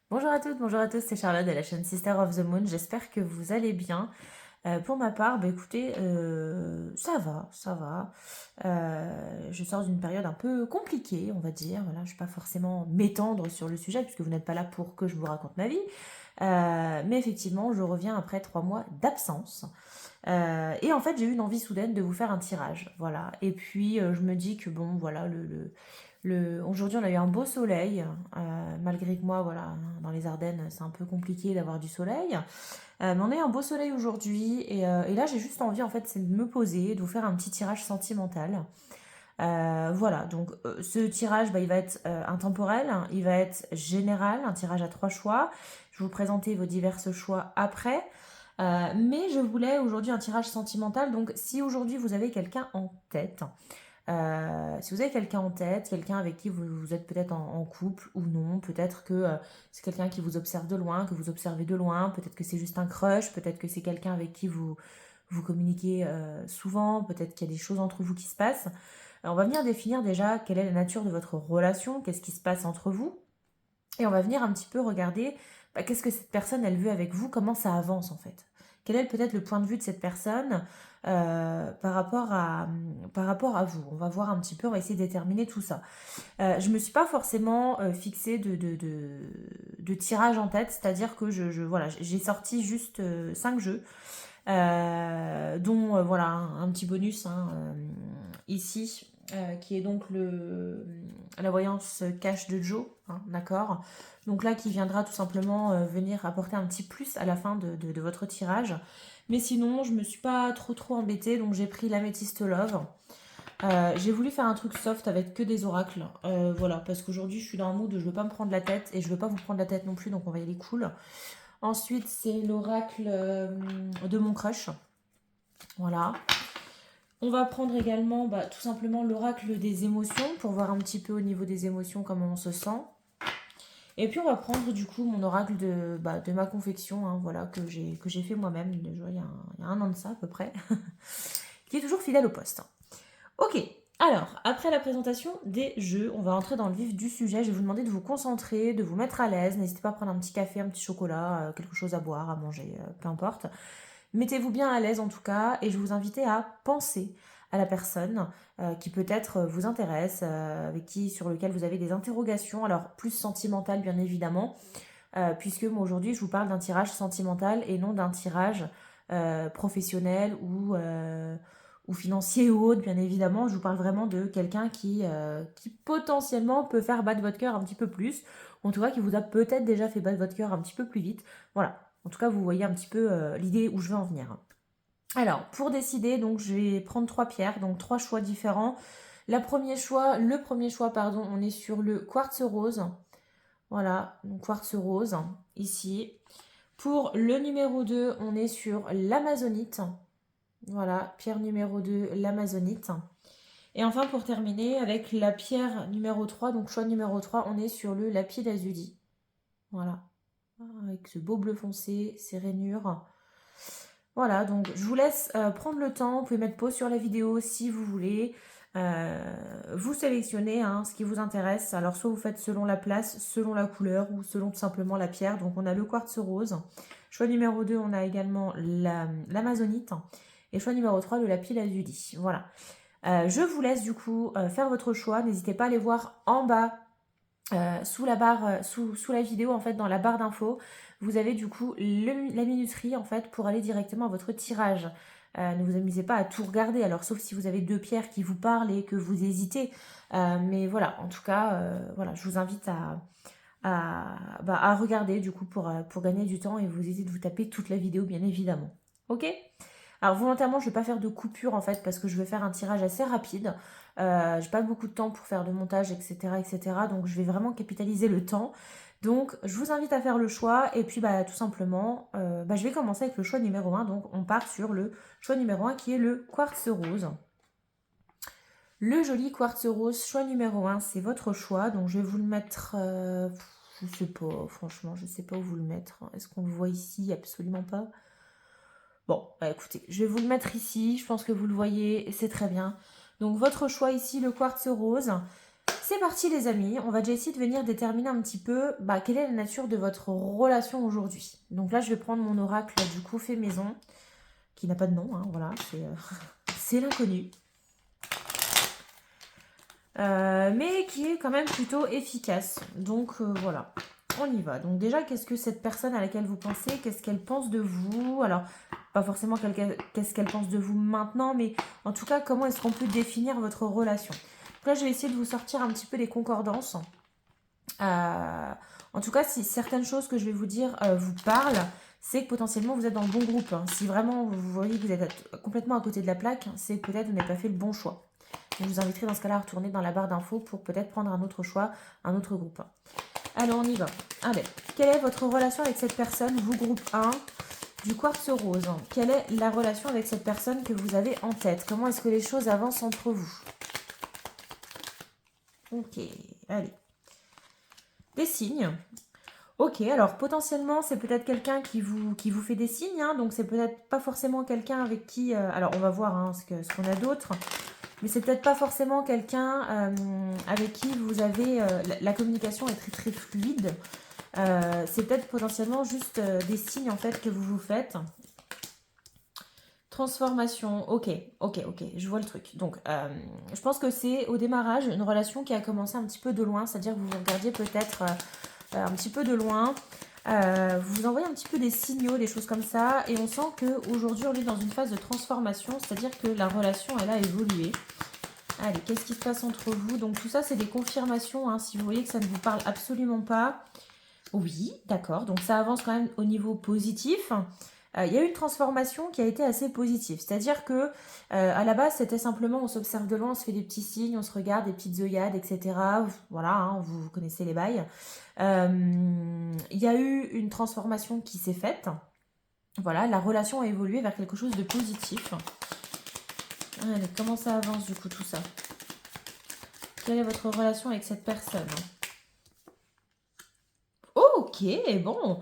Bonjour à toutes, bonjour à tous, c'est Charlotte de la chaîne Sister of the Moon. J'espère que vous allez bien. Pour ma part, bah écoutez, ça va, ça va. Je sors d'une période un peu compliquée, on va dire. Voilà, je ne vais pas forcément m'étendre sur le sujet puisque vous n'êtes pas là pour que je vous raconte ma vie. Mais effectivement, je reviens après 3 mois d'absence. Et en fait, j'ai eu une envie soudaine de vous faire un tirage. Voilà. Et puis, je me dis que bon, voilà, aujourd'hui, on a eu un beau soleil. Malgré que moi, voilà, dans les Ardennes, c'est un peu compliqué d'avoir du soleil. Mais on a eu un beau soleil aujourd'hui. Et là, j'ai juste envie, en fait, c'est de me poser, de vous faire un petit tirage sentimental. Voilà, donc ce tirage, bah, il va être intemporel, hein, il va être général, un tirage à 3 choix. Je vais vous présenter vos divers choix après. Mais je voulais aujourd'hui un tirage sentimental. Donc si aujourd'hui vous avez quelqu'un en tête, si vous avez quelqu'un en tête, quelqu'un avec qui vous êtes peut-être en couple ou non, peut-être que c'est quelqu'un qui vous observe de loin, que vous observez de loin, peut-être que c'est juste un crush, peut-être que c'est quelqu'un avec qui vous communiquez souvent, peut-être qu'il y a des choses entre vous qui se passent. On va venir définir déjà quelle est la nature de votre relation, qu'est-ce qui se passe entre vous, et on va venir un petit peu regarder qu'est-ce que cette personne elle veut avec vous, comment ça avance en fait. Quel est peut-être le point de vue de cette personne par rapport à vous. On va voir un petit peu, on va essayer de déterminer tout ça. Je ne me suis pas forcément fixée de tirage en tête, c'est-à-dire que voilà, j'ai sorti juste 5 jeux, dont voilà un petit bonus hein, ici, qui est donc la voyance cache de Joe, hein, d'accord. Donc là, qui viendra tout simplement venir apporter un petit plus à la fin de votre tirage. Mais sinon, je me suis pas trop embêtée, donc j'ai pris l'améthyste love. J'ai voulu faire un truc soft avec que des oracles, voilà, parce qu'aujourd'hui je suis dans un mood où je veux pas me prendre la tête et je veux pas vous prendre la tête non plus, donc on va y aller cool. Ensuite, c'est l'oracle de mon crush, voilà. On va prendre également tout simplement l'oracle des émotions pour voir un petit peu au niveau des émotions comment on se sent. Et puis on va prendre du coup mon oracle de ma confection, hein, voilà, que j'ai fait moi-même il y a un an de ça à peu près, qui est toujours fidèle au poste. Ok, alors après la présentation des jeux, on va entrer dans le vif du sujet. Je vais vous demander de vous concentrer, de vous mettre à l'aise. N'hésitez pas à prendre un petit café, un petit chocolat, quelque chose à boire, à manger, peu importe. Mettez-vous bien à l'aise en tout cas et je vais vous inviter à penser à la personne qui peut-être vous intéresse, avec qui, sur lequel vous avez des interrogations, alors plus sentimentales bien évidemment, puisque moi aujourd'hui je vous parle d'un tirage sentimental et non d'un tirage professionnel ou financier ou autre, bien évidemment. Je vous parle vraiment de quelqu'un qui potentiellement peut faire battre votre cœur un petit peu plus, ou en tout cas qui vous a peut-être déjà fait battre votre cœur un petit peu plus vite. Voilà, en tout cas vous voyez un petit peu l'idée où je veux en venir. Alors, pour décider, donc je vais prendre 3 pierres, donc 3 choix différents. Le premier choix, pardon, on est sur le quartz rose. Voilà, donc quartz rose, ici. Pour le numéro 2, on est sur l'amazonite. Voilà, pierre numéro 2, l'amazonite. Et enfin, pour terminer, avec la pierre numéro 3, donc choix numéro 3, on est sur le lapis lazuli. Voilà, avec ce beau bleu foncé, ces rainures. Voilà, donc je vous laisse prendre le temps. Vous pouvez mettre pause sur la vidéo si vous voulez. Vous sélectionnez hein, ce qui vous intéresse. Alors soit vous faites selon la place, selon la couleur ou selon tout simplement la pierre. Donc on a le quartz rose. Choix numéro 2, on a également l'amazonite. Et choix numéro 3, le lapis lazuli. Voilà. Je vous laisse du coup faire votre choix. N'hésitez pas à aller voir en bas sous la barre, sous la vidéo en fait, dans la barre d'infos, vous avez du coup la minuterie en fait pour aller directement à votre tirage. Ne vous amusez pas à tout regarder, alors sauf si vous avez 2 pierres qui vous parlent et que vous hésitez. Mais voilà, en tout cas, voilà, je vous invite à regarder du coup pour gagner du temps et vous évitez de vous taper toute la vidéo bien évidemment. Ok? Alors volontairement, je ne vais pas faire de coupure en fait parce que je vais faire un tirage assez rapide. J'ai pas beaucoup de temps pour faire de montage, etc., etc. Donc je vais vraiment capitaliser le temps. Donc je vous invite à faire le choix et puis tout simplement, je vais commencer avec le choix numéro 1. Donc on part sur le choix numéro 1 qui est le quartz rose. Le joli quartz rose, choix numéro 1, c'est votre choix. Donc je vais vous le mettre, je sais pas, franchement, je sais pas où vous le mettre. Est-ce qu'on le voit ici? Absolument pas. Bon, écoutez, je vais vous le mettre ici. Je pense que vous le voyez, c'est très bien. Donc votre choix ici, le quartz rose. C'est parti les amis, on va déjà essayer de venir déterminer un petit peu quelle est la nature de votre relation aujourd'hui. Donc là je vais prendre mon oracle du coup fait maison, qui n'a pas de nom, hein, voilà, c'est l'inconnu. Mais qui est quand même plutôt efficace. Donc voilà, on y va. Donc déjà, qu'est-ce que cette personne à laquelle vous pensez, qu'est-ce qu'elle pense de vous? Alors, pas forcément qu'est-ce qu'elle pense de vous maintenant, mais en tout cas, comment est-ce qu'on peut définir votre relation? Donc là, je vais essayer de vous sortir un petit peu des concordances. En tout cas, si certaines choses que je vais vous dire vous parlent, c'est que potentiellement vous êtes dans le bon groupe. Hein. Si vraiment vous voyez que vous êtes complètement à côté de la plaque, c'est que peut-être vous n'avez pas fait le bon choix. Je vous inviterai dans ce cas-là à retourner dans la barre d'infos pour peut-être prendre un autre choix, un autre groupe. Alors on y va. Allez, quelle est votre relation avec cette personne, vous groupe 1 du quartz rose? Quelle est la relation avec cette personne que vous avez en tête? Comment est-ce que les choses avancent entre vous? Ok, allez. Des signes. Ok, alors potentiellement c'est peut-être quelqu'un qui vous fait des signes, hein, donc c'est peut-être pas forcément quelqu'un avec qui... alors on va voir hein, ce qu'on a d'autre. Mais c'est peut-être pas forcément quelqu'un avec qui vous avez... la communication est très très fluide. C'est peut-être potentiellement juste des signes en fait que vous vous faites. Transformation, ok, je vois le truc. Donc, je pense que c'est au démarrage une relation qui a commencé un petit peu de loin, c'est-à-dire que vous vous regardiez peut-être un petit peu de loin. Vous vous envoyez un petit peu des signaux, des choses comme ça, et on sent qu'aujourd'hui on est dans une phase de transformation, c'est-à-dire que la relation elle a évolué. Allez, qu'est-ce qui se passe entre vous? Donc tout ça c'est des confirmations, hein, si vous voyez que ça ne vous parle absolument pas. Oui, d'accord, donc ça avance quand même au niveau positif. Il y a eu une transformation qui a été assez positive, c'est-à-dire que à la base c'était simplement on s'observe de loin, on se fait des petits signes, on se regarde, des petites œillades, etc. Voilà, hein, vous connaissez les bails. Il y a eu une transformation qui s'est faite. Voilà, la relation a évolué vers quelque chose de positif. Allez, comment ça avance du coup tout ça? Quelle est votre relation avec cette personne? Ok, bon.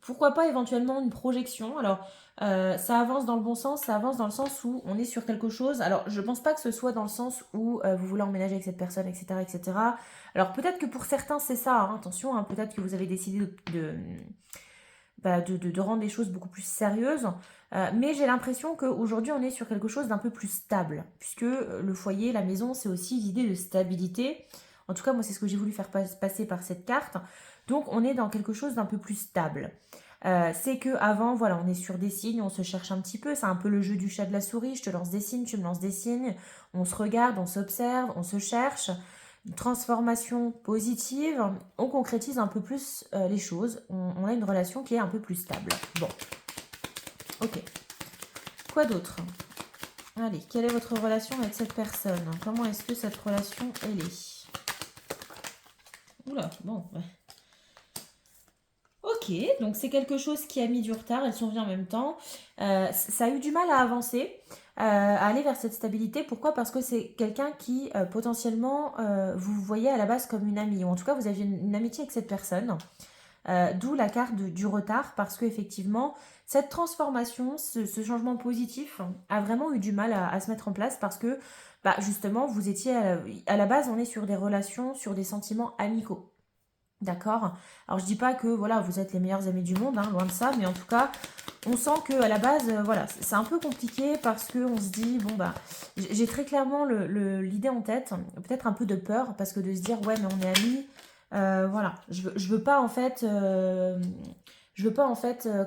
Pourquoi pas éventuellement une projection? Alors, ça avance dans le bon sens, ça avance dans le sens où on est sur quelque chose. Alors, je pense pas que ce soit dans le sens où vous voulez emménager avec cette personne, etc., etc. Alors, peut-être que pour certains, c'est ça, hein, attention, hein, peut-être que vous avez décidé de rendre les choses beaucoup plus sérieuses. Mais j'ai l'impression qu'aujourd'hui, on est sur quelque chose d'un peu plus stable, puisque le foyer, la maison, c'est aussi l'idée de stabilité. En tout cas, moi, c'est ce que j'ai voulu faire passer par cette carte. Donc, on est dans quelque chose d'un peu plus stable. C'est que avant, voilà, on est sur des signes, on se cherche un petit peu. C'est un peu le jeu du chat de la souris. Je te lance des signes, tu me lances des signes. On se regarde, on s'observe, on se cherche. Une transformation positive, on concrétise un peu plus les choses. On a une relation qui est un peu plus stable. Bon, ok. Quoi d'autre? Allez, quelle est votre relation avec cette personne? Comment est-ce que cette relation, elle est? Oula, bon, ouais. Ok, donc c'est quelque chose qui a mis du retard, elles sont venues en même temps. Ça a eu du mal à avancer, à aller vers cette stabilité. Pourquoi? Parce que c'est quelqu'un qui potentiellement vous voyez à la base comme une amie, ou en tout cas vous aviez une amitié avec cette personne. D'où la carte du retard, parce que effectivement cette transformation, ce changement positif a vraiment eu du mal à se mettre en place parce que justement vous étiez à la base on est sur des relations, sur des sentiments amicaux. D'accord. Alors je dis pas que voilà vous êtes les meilleurs amis du monde, hein, loin de ça, mais en tout cas on sent que à la base voilà c'est un peu compliqué parce que on se dit bon j'ai très clairement l'idée en tête, peut-être un peu de peur parce que de se dire ouais mais on est amis, voilà je veux pas en fait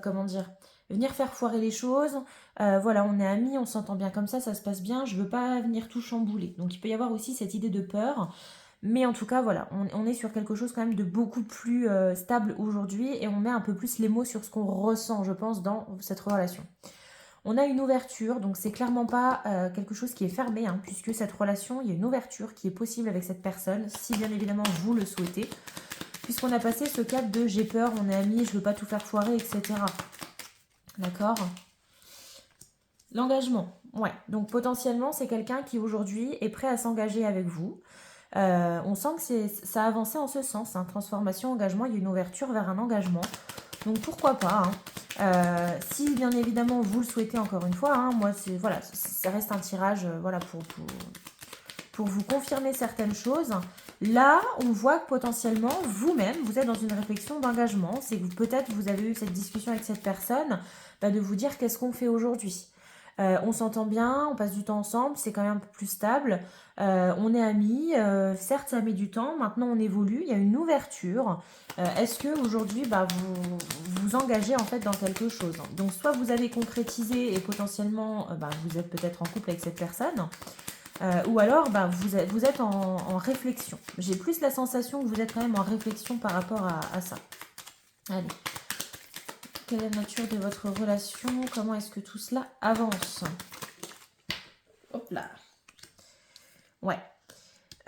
comment dire venir faire foirer les choses. Voilà on est amis, on s'entend bien comme ça se passe bien, je veux pas venir tout chambouler. Donc il peut y avoir aussi cette idée de peur. Mais en tout cas, voilà, on est sur quelque chose quand même de beaucoup plus stable aujourd'hui et on met un peu plus les mots sur ce qu'on ressent, je pense, dans cette relation. On a une ouverture, donc c'est clairement pas quelque chose qui est fermé, hein, puisque cette relation, il y a une ouverture qui est possible avec cette personne, si bien évidemment vous le souhaitez, puisqu'on a passé ce cap de j'ai peur, on est amis, je veux pas tout faire foirer, etc. D'accord? L'engagement, ouais. Donc potentiellement, c'est quelqu'un qui aujourd'hui est prêt à s'engager avec vous. On sent que ça a avancé en ce sens, hein. Transformation, engagement, il y a une ouverture vers un engagement. Donc pourquoi pas, hein. Si bien évidemment vous le souhaitez encore une fois, hein, moi voilà, ça reste un tirage voilà, pour vous confirmer certaines choses. Là, on voit que potentiellement, vous-même, vous êtes dans une réflexion d'engagement. C'est que peut-être vous avez eu cette discussion avec cette personne, de vous dire qu'est-ce qu'on fait aujourd'hui. On s'entend bien, on passe du temps ensemble, c'est quand même un peu plus stable. On est amis, certes ça met du temps, maintenant on évolue, il y a une ouverture. Est-ce que aujourd'hui vous vous engagez en fait dans quelque chose? Donc soit vous avez concrétisé et potentiellement vous êtes peut-être en couple avec cette personne, ou alors vous êtes en réflexion. J'ai plus la sensation que vous êtes quand même en réflexion par rapport à ça. Allez. Quelle est la nature de votre relation? Comment est-ce que tout cela avance? Hop là. Ouais.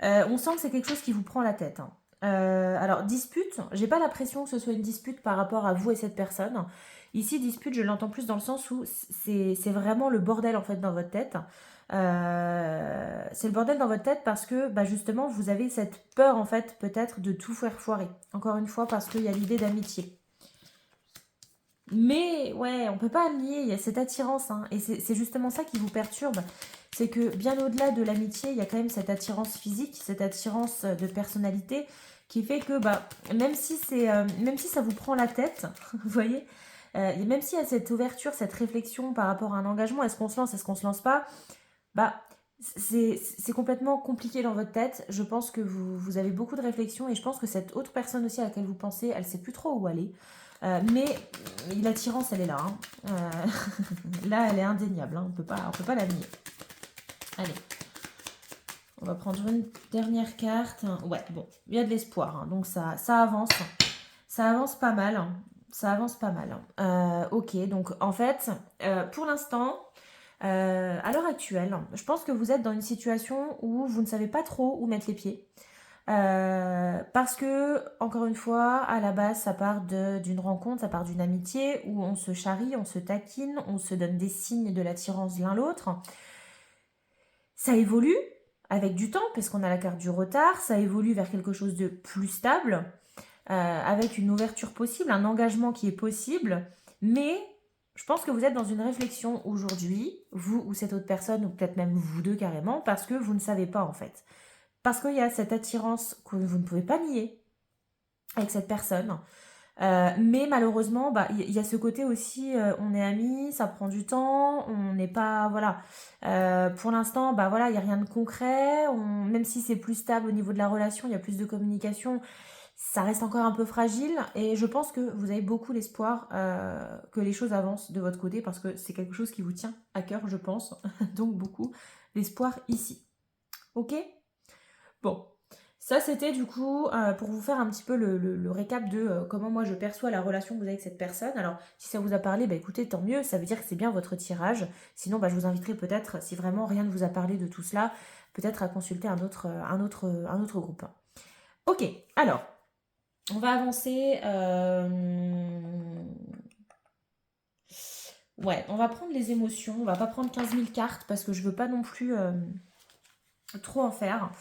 On sent que c'est quelque chose qui vous prend la tête. Alors, dispute, j'ai pas l'impression que ce soit une dispute par rapport à vous et cette personne. Ici, dispute, je l'entends plus dans le sens où c'est vraiment le bordel en fait dans votre tête. C'est le bordel dans votre tête parce que justement, vous avez cette peur en fait peut-être de tout faire foirer. Encore une fois, parce qu'il y a l'idée d'amitié. Mais ouais, on peut pas nier, il y a cette attirance, et c'est justement ça qui vous perturbe. C'est que bien au-delà de l'amitié, il y a quand même cette attirance physique, cette attirance de personnalité qui fait que même si même si ça vous prend la tête, vous voyez, et même s'il y a cette ouverture, cette réflexion par rapport à un engagement, est-ce qu'on se lance, est-ce qu'on se lance pas, c'est complètement compliqué dans votre tête. Je pense que vous avez beaucoup de réflexions et je pense que cette autre personne aussi à laquelle vous pensez, elle sait plus trop où aller. Mais l'attirance, elle est là. Là, elle est indéniable. On peut pas la nier. Allez. On va prendre une dernière carte. Ouais, bon. Il y a de l'espoir. Donc, ça avance. Ça avance pas mal. Ça avance pas mal. Ok. Donc, en fait, pour l'instant, à l'heure actuelle, je pense que vous êtes dans une situation où vous ne savez pas trop où mettre les pieds. Parce que, encore une fois, à la base, ça part d'une rencontre, ça part d'une amitié où on se charrie, on se taquine, on se donne des signes de l'attirance l'un l'autre. Ça évolue avec du temps, parce qu'on a la carte du retard, ça évolue vers quelque chose de plus stable, avec une ouverture possible, un engagement qui est possible, mais je pense que vous êtes dans une réflexion aujourd'hui, vous ou cette autre personne, ou peut-être même vous deux carrément, parce que vous ne savez pas en fait. Parce qu'il y a cette attirance que vous ne pouvez pas nier avec cette personne. Mais malheureusement, il y a ce côté aussi, on est amis, ça prend du temps, on n'est pas, voilà. Pour l'instant, il n'y a rien de concret. Même si c'est plus stable au niveau de la relation, il y a plus de communication, ça reste encore un peu fragile. Et je pense que vous avez beaucoup l'espoir que les choses avancent de votre côté parce que c'est quelque chose qui vous tient à cœur, je pense. Donc beaucoup l'espoir ici. Ok ? Bon, ça c'était du coup pour vous faire un petit peu le récap de comment moi je perçois la relation que vous avez avec cette personne. Alors si ça vous a parlé, écoutez, tant mieux, ça veut dire que c'est bien votre tirage. Sinon, je vous inviterai peut-être, si vraiment rien ne vous a parlé de tout cela, peut-être à consulter un autre groupe. Ok, alors, on va avancer. Ouais, on va prendre les émotions. On va pas prendre 15 000 cartes parce que je veux pas non plus trop en faire.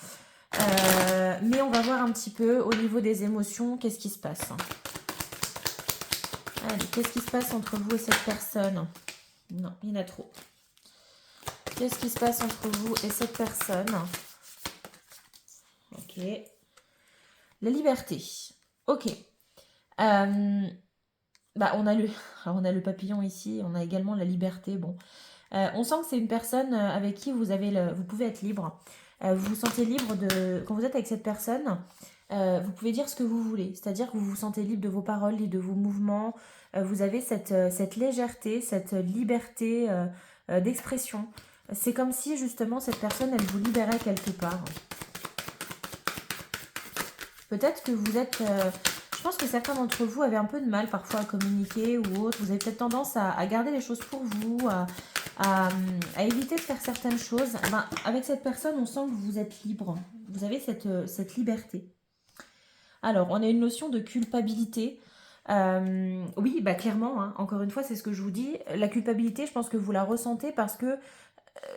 Mais on va voir un petit peu au niveau des émotions, qu'est-ce qui se passe. Allez, qu'est-ce qui se passe entre vous et cette personne? Non, il y en a trop. Qu'est-ce qui se passe entre vous et cette personne? Ok. La liberté. Ok. On a le papillon ici, on a également la liberté. Bon. On sent que c'est une personne avec qui vous pouvez être libre. Vous vous sentez libre quand vous êtes avec cette personne, vous pouvez dire ce que vous voulez. C'est-à-dire que vous vous sentez libre de vos paroles, libre de vos mouvements. Vous avez cette légèreté, cette liberté d'expression. C'est comme si justement cette personne, elle vous libérait quelque part. Peut-être que vous êtes... je pense que certains d'entre vous avaient un peu de mal parfois à communiquer ou autre. Vous avez peut-être tendance à garder les choses pour vous, à éviter de faire certaines choses. Avec cette personne, on sent que vous êtes libre. Vous avez cette liberté. Alors, on a une notion de culpabilité. Oui, clairement, encore une fois, c'est ce que je vous dis. La culpabilité, je pense que vous la ressentez parce que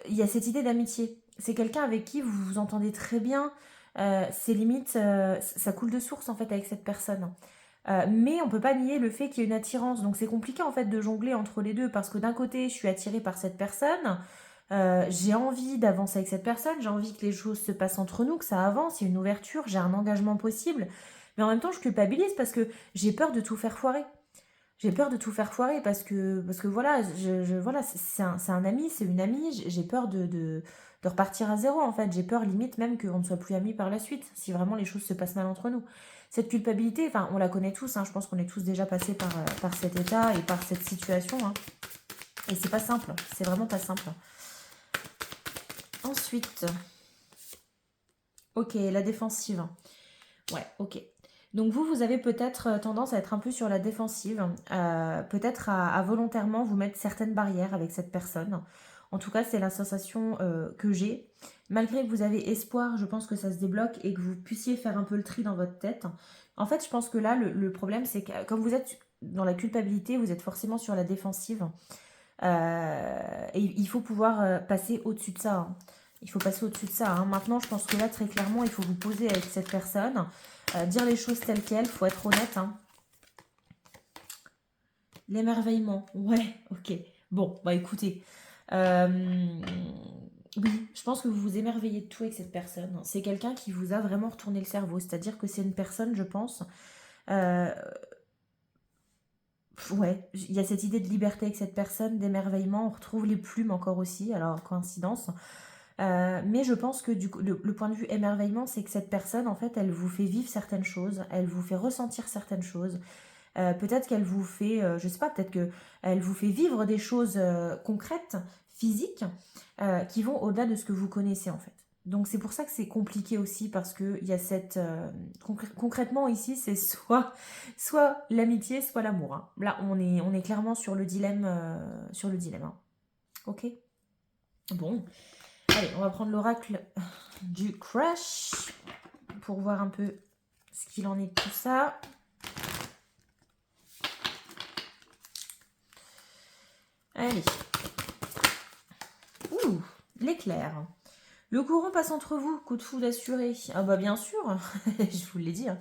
il y a cette idée d'amitié. C'est quelqu'un avec qui vous vous entendez très bien. C'est limite, ça coule de source en fait avec cette personne. Mais on peut pas nier le fait qu'il y ait une attirance. Donc c'est compliqué en fait de jongler entre les deux parce que d'un côté, je suis attirée par cette personne. J'ai envie d'avancer avec cette personne, j'ai envie que les choses se passent entre nous, que ça avance, il y a une ouverture, j'ai un engagement possible. Mais en même temps, je culpabilise parce que j'ai peur de tout faire foirer. J'ai peur de tout faire foirer parce que voilà, voilà, c'est un ami, c'est une amie, j'ai peur de repartir à zéro en fait. J'ai peur limite même qu'on ne soit plus amis par la suite, si vraiment les choses se passent mal entre nous. Cette culpabilité, enfin, on la connaît tous, hein, je pense qu'on est tous déjà passés par cet état et par cette situation. Hein. Et c'est pas simple, c'est vraiment pas simple. Ensuite, ok, la défensive. Ouais, ok. Donc vous avez peut-être tendance à être un peu sur la défensive, peut-être à volontairement vous mettre certaines barrières avec cette personne. En tout cas, c'est la sensation que j'ai. Malgré que vous avez espoir, je pense que ça se débloque et que vous puissiez faire un peu le tri dans votre tête. En fait, je pense que là, le problème, c'est que comme vous êtes dans la culpabilité, vous êtes forcément sur la défensive. Et il faut pouvoir passer au-dessus de ça. Hein. Il faut passer au-dessus de ça. Hein. Maintenant, je pense que là, très clairement, il faut vous poser avec cette personne, dire les choses telles quelles, il faut être honnête. Hein. L'émerveillement, ouais, ok. Bon, bah écoutez, oui, je pense que vous vous émerveillez de tout avec cette personne. C'est quelqu'un qui vous a vraiment retourné le cerveau, c'est-à-dire que c'est une personne, je pense, euh, ouais, il y a cette idée de liberté avec cette personne, d'émerveillement, on retrouve les plumes encore aussi, alors coïncidence. Mais je pense que du coup, le point de vue émerveillement, c'est que cette personne, en fait, elle vous fait vivre certaines choses, elle vous fait ressentir certaines choses. Peut-être qu'elle vous fait, je sais pas, peut-être que elle vous fait vivre des choses concrètes, physiques, qui vont au-delà de ce que vous connaissez en fait. Donc c'est pour ça que c'est compliqué aussi parce que il y a cette concrètement ici c'est soit l'amitié soit l'amour. Hein. Là on est clairement sur le dilemme hein. Ok. Bon, allez on va prendre l'oracle du crush pour voir un peu ce qu'il en est de tout ça. Allez. Ouh, l'éclair. Le courant passe entre vous, coup de foudre assuré. Ah bah bien sûr, je vous l'ai dit. Hein.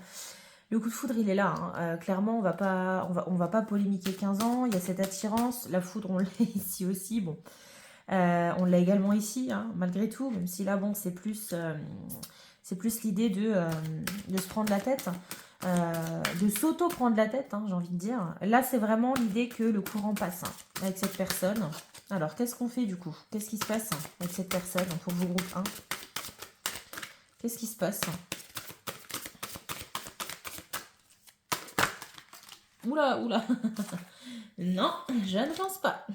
Le coup de foudre, il est là. Hein. Clairement, on va pas polémiquer 15 ans. Il y a cette attirance. La foudre, on l'a ici aussi. Bon, on l'a également ici, hein, malgré tout. Même si là, bon, c'est plus l'idée de se prendre la tête, de s'auto-prendre la tête, hein, j'ai envie de dire. Là, c'est vraiment l'idée que le courant passe hein, avec cette personne. Alors, qu'est-ce qu'on fait du coup? Qu'est-ce qui se passe avec cette personne pour vous groupe 1? Qu'est-ce qui se passe? Oula, oula. Non, je ne pense pas.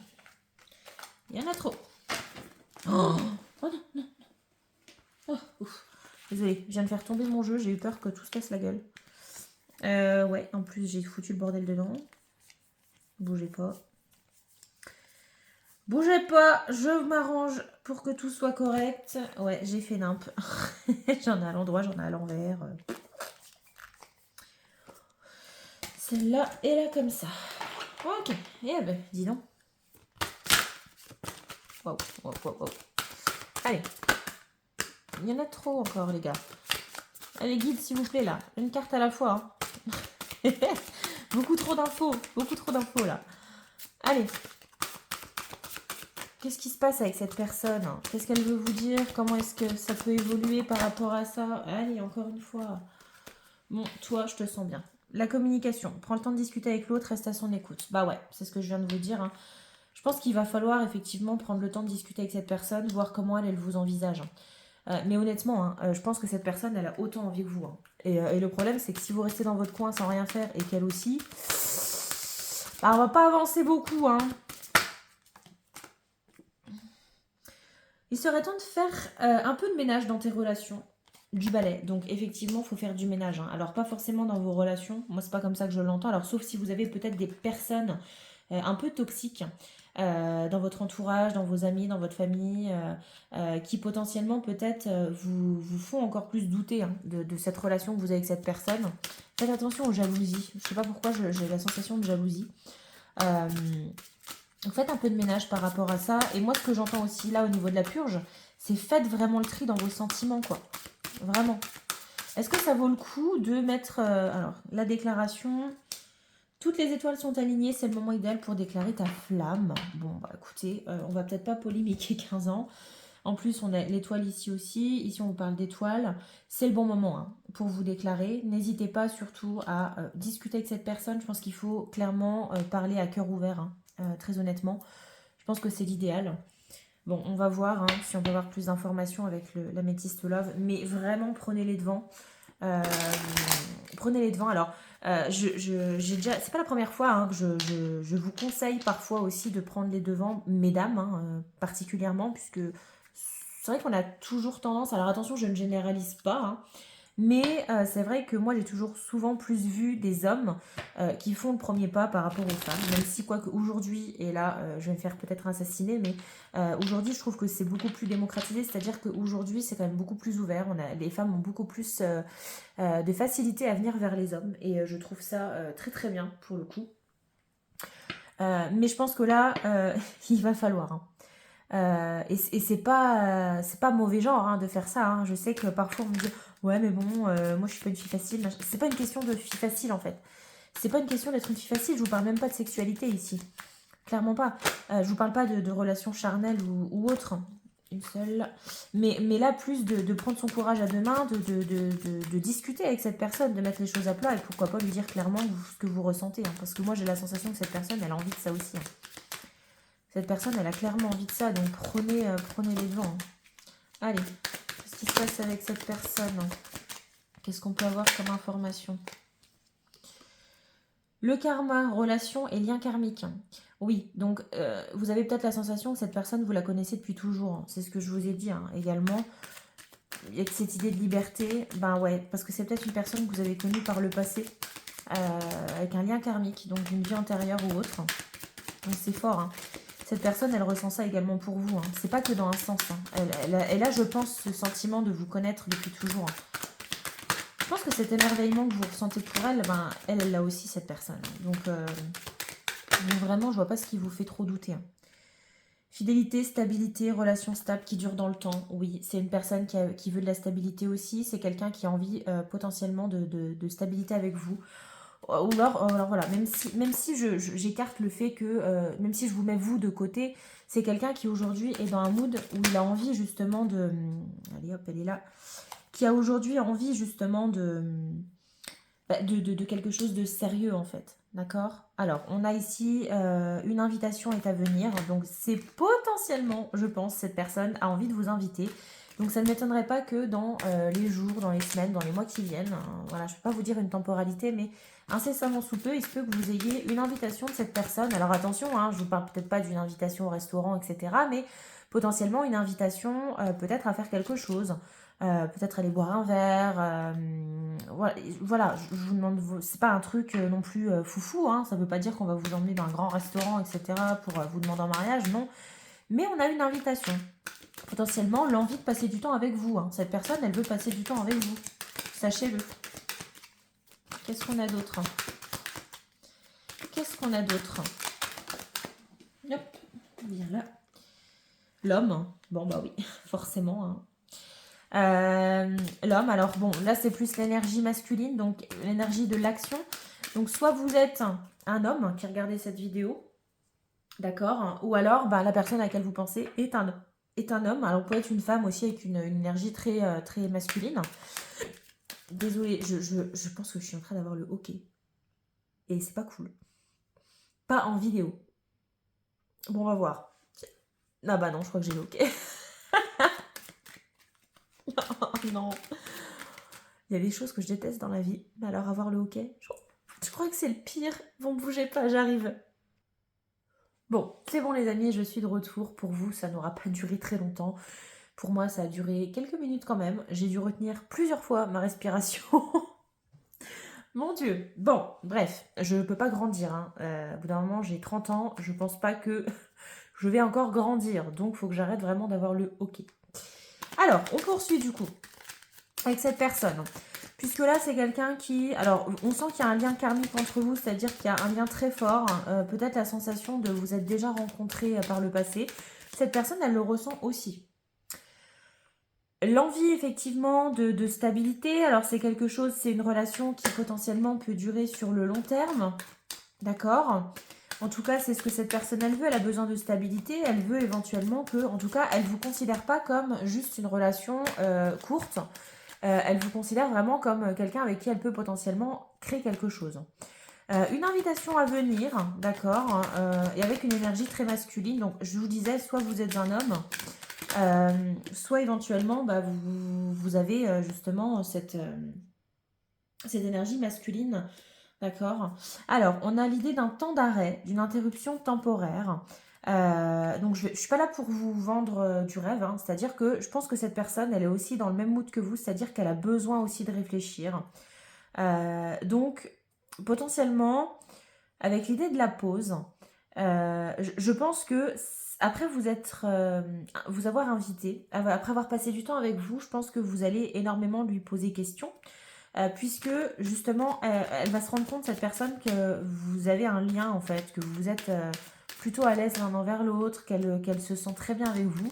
Il y en a trop. Oh, oh non, non. Oh, ouf. Désolée, je viens de faire tomber mon jeu. J'ai eu peur que tout se casse la gueule. Ouais, en plus, j'ai foutu le bordel dedans. Bougez pas. Bougez pas, je m'arrange pour que tout soit correct. Ouais, j'ai fait nimp. J'en ai à l'endroit, j'en ai à l'envers. Celle-là est là comme ça. Ok, eh ben, dis donc. Waouh, waouh, waouh, waouh. Allez. Il y en a trop encore, les gars. Allez, guide, s'il vous plaît, là. Une carte à la fois. Hein. Beaucoup trop d'infos, là. Allez. Qu'est-ce qui se passe avec cette personne? Qu'est-ce qu'elle veut vous dire? Comment est-ce que ça peut évoluer par rapport à ça? Allez, encore une fois. Bon, toi, je te sens bien. La communication. Prends le temps de discuter avec l'autre, reste à son écoute. Bah ouais, c'est ce que je viens de vous dire. Hein. Je pense qu'il va falloir effectivement prendre le temps de discuter avec cette personne, voir comment elle vous envisage. Mais honnêtement, hein, je pense que cette personne, elle a autant envie que vous. Hein. Et le problème, c'est que si vous restez dans votre coin sans rien faire et qu'elle aussi, bah, on va pas avancer beaucoup. Hein. Il serait temps de faire un peu de ménage dans tes relations. Du balai. Donc effectivement, il faut faire du ménage. Hein. Alors pas forcément dans vos relations. Moi, c'est pas comme ça que je l'entends. Alors sauf si vous avez peut-être des personnes un peu toxiques dans votre entourage, dans vos amis, dans votre famille, qui potentiellement peut-être vous font encore plus douter hein, de cette relation que vous avez avec cette personne. Faites attention aux jalousies. Je sais pas pourquoi j'ai la sensation de jalousie. Faites un peu de ménage par rapport à ça. Et moi, ce que j'entends aussi là au niveau de la purge, c'est faites vraiment le tri dans vos sentiments, quoi. Vraiment. Est-ce que ça vaut le coup de mettre alors la déclaration, Toutes les étoiles sont alignées, c'est le moment idéal pour déclarer ta flamme. Bon, bah écoutez, on va peut-être pas polémiquer 15 ans. En plus, on a l'étoile ici aussi. Ici, on vous parle d'étoiles. C'est le bon moment hein, pour vous déclarer. N'hésitez pas surtout à discuter avec cette personne. Je pense qu'il faut clairement parler à cœur ouvert, hein, très honnêtement. Je pense que c'est l'idéal. Bon, on va voir hein, si on peut avoir plus d'informations avec l'améthyste love. Mais vraiment, prenez les devants. Prenez les devants. Alors, j'ai déjà, c'est pas la première fois hein, que je vous conseille parfois aussi de prendre les devants, mesdames hein, particulièrement, puisque c'est vrai qu'on a toujours tendance. Alors attention, je ne généralise pas, hein, mais c'est vrai que moi j'ai toujours souvent plus vu des hommes qui font le premier pas par rapport aux femmes, même si quoique aujourd'hui, et là je vais me faire peut-être assassiner, mais aujourd'hui je trouve que c'est beaucoup plus démocratisé, c'est-à-dire qu'aujourd'hui c'est quand même beaucoup plus ouvert, les femmes ont beaucoup plus de facilité à venir vers les hommes, et je trouve ça très très bien pour le coup. Mais je pense que là, il va falloir. Hein. Et c'est pas mauvais genre hein, de faire ça. Hein. Je sais que parfois on me dit ouais mais bon moi je suis pas une fille facile. C'est pas une question de fille facile en fait. C'est pas une question d'être une fille facile. Je vous parle même pas de sexualité ici. Clairement pas. Je vous parle pas de relations charnelles ou autres. Une seule. Mais là plus de prendre son courage à deux mains, de discuter avec cette personne, de mettre les choses à plat et pourquoi pas lui dire clairement ce que vous ressentez. Hein. Parce que moi j'ai la sensation que cette personne elle a envie de ça aussi. Hein. Cette personne, elle a clairement envie de ça, donc prenez les devants. Hein. Allez, qu'est-ce qui se passe avec cette personne? Qu'est-ce qu'on peut avoir comme information? Le karma, relation et lien karmique. Oui, donc vous avez peut-être la sensation que cette personne, vous la connaissez depuis toujours. C'est ce que je vous ai dit hein, également. Il y a cette idée de liberté, ben ouais, parce que c'est peut-être une personne que vous avez connue par le passé, avec un lien karmique, donc d'une vie antérieure ou autre. Donc c'est fort, hein. Cette personne, elle ressent ça également pour vous. Hein. C'est pas que dans un sens. Hein. Elle a, je pense, ce sentiment de vous connaître depuis toujours. Hein. Je pense que cet émerveillement que vous ressentez pour elle, ben, elle l'a aussi, cette personne. Donc vraiment, je vois pas ce qui vous fait trop douter. Hein. Fidélité, stabilité, relation stable qui dure dans le temps. Oui, c'est une personne qui veut de la stabilité aussi. C'est quelqu'un qui a envie potentiellement de stabilité avec vous. Ou alors voilà, même si j'écarte le fait que, même si je vous mets vous de côté, c'est quelqu'un qui aujourd'hui est dans un mood où il a envie justement de... Allez hop, elle est là. Qui a aujourd'hui envie justement de quelque chose de sérieux en fait. D'accord? Alors, on a ici une invitation est à venir. Donc, c'est potentiellement, je pense, cette personne a envie de vous inviter. Donc, ça ne m'étonnerait pas que dans les jours, dans les semaines, dans les mois qui viennent, voilà, je ne peux pas vous dire une temporalité, mais incessamment sous peu, il se peut que vous ayez une invitation de cette personne. Alors, attention, hein, je ne vous parle peut-être pas d'une invitation au restaurant, etc., mais potentiellement une invitation peut-être à faire quelque chose. Peut-être aller boire un verre. Voilà, je vous demande, c'est pas un truc non plus foufou, hein, ça veut pas dire qu'on va vous emmener dans un grand restaurant, etc. pour vous demander en mariage, non. Mais on a une invitation. Potentiellement, l'envie de passer du temps avec vous. Hein. Cette personne, elle veut passer du temps avec vous. Sachez-le. Qu'est-ce qu'on a d'autre? Qu'est-ce qu'on a d'autre? Hop, viens là. L'homme. Bon, bah oui, forcément. Hein. L'homme, alors bon, là c'est plus l'énergie masculine, donc l'énergie de l'action. Donc soit vous êtes un homme qui regardez cette vidéo, d'accord, ou alors bah, la personne à laquelle vous pensez est un homme. Alors vous pouvez être une femme aussi avec une énergie très, très masculine. Désolée, je pense que je suis en train d'avoir le hockey. Et c'est pas cool. Pas en vidéo. Bon, on va voir. Ah bah non, je crois que j'ai le hockey. Oh non. Il y a des choses que je déteste dans la vie. Mais alors avoir le hockey, je crois que c'est le pire. Vous ne bougez pas, j'arrive. Bon, c'est bon les amis, je suis de retour. Pour vous, ça n'aura pas duré très longtemps. Pour moi, ça a duré quelques minutes quand même. J'ai dû retenir plusieurs fois ma respiration. Mon Dieu. Bon, bref, je peux pas grandir. Hein. Au bout d'un moment, j'ai 30 ans. Je pense pas que je vais encore grandir. Donc, il faut que j'arrête vraiment d'avoir le hockey. Alors, on poursuit du coup avec cette personne. Puisque là, c'est quelqu'un qui... Alors, on sent qu'il y a un lien karmique entre vous, c'est-à-dire qu'il y a un lien très fort. Peut-être la sensation de vous être déjà rencontrés par le passé. Cette personne, elle le ressent aussi. L'envie, effectivement, de stabilité. Alors, c'est quelque chose, c'est une relation qui potentiellement peut durer sur le long terme. D'accord? En tout cas, c'est ce que cette personne, elle veut. Elle a besoin de stabilité. Elle veut éventuellement que, en tout cas, elle ne vous considère pas comme juste une relation courte. Elle vous considère vraiment comme quelqu'un avec qui elle peut potentiellement créer quelque chose. Une invitation à venir, d'accord, et avec une énergie très masculine. Donc, je vous disais, soit vous êtes un homme, soit éventuellement, bah, vous avez justement cette énergie masculine. D'accord. Alors, on a l'idée d'un temps d'arrêt, d'une interruption temporaire. Donc, je ne suis pas là pour vous vendre du rêve, hein. C'est-à-dire que je pense que cette personne, elle est aussi dans le même mood que vous, c'est-à-dire qu'elle a besoin aussi de réfléchir. Donc, potentiellement, avec l'idée de la pause, je pense que après vous avoir invité, après avoir passé du temps avec vous, je pense que vous allez énormément lui poser question. Puisque justement, elle va se rendre compte, cette personne, que vous avez un lien en fait, que vous êtes plutôt à l'aise l'un envers l'autre, qu'elle se sent très bien avec vous.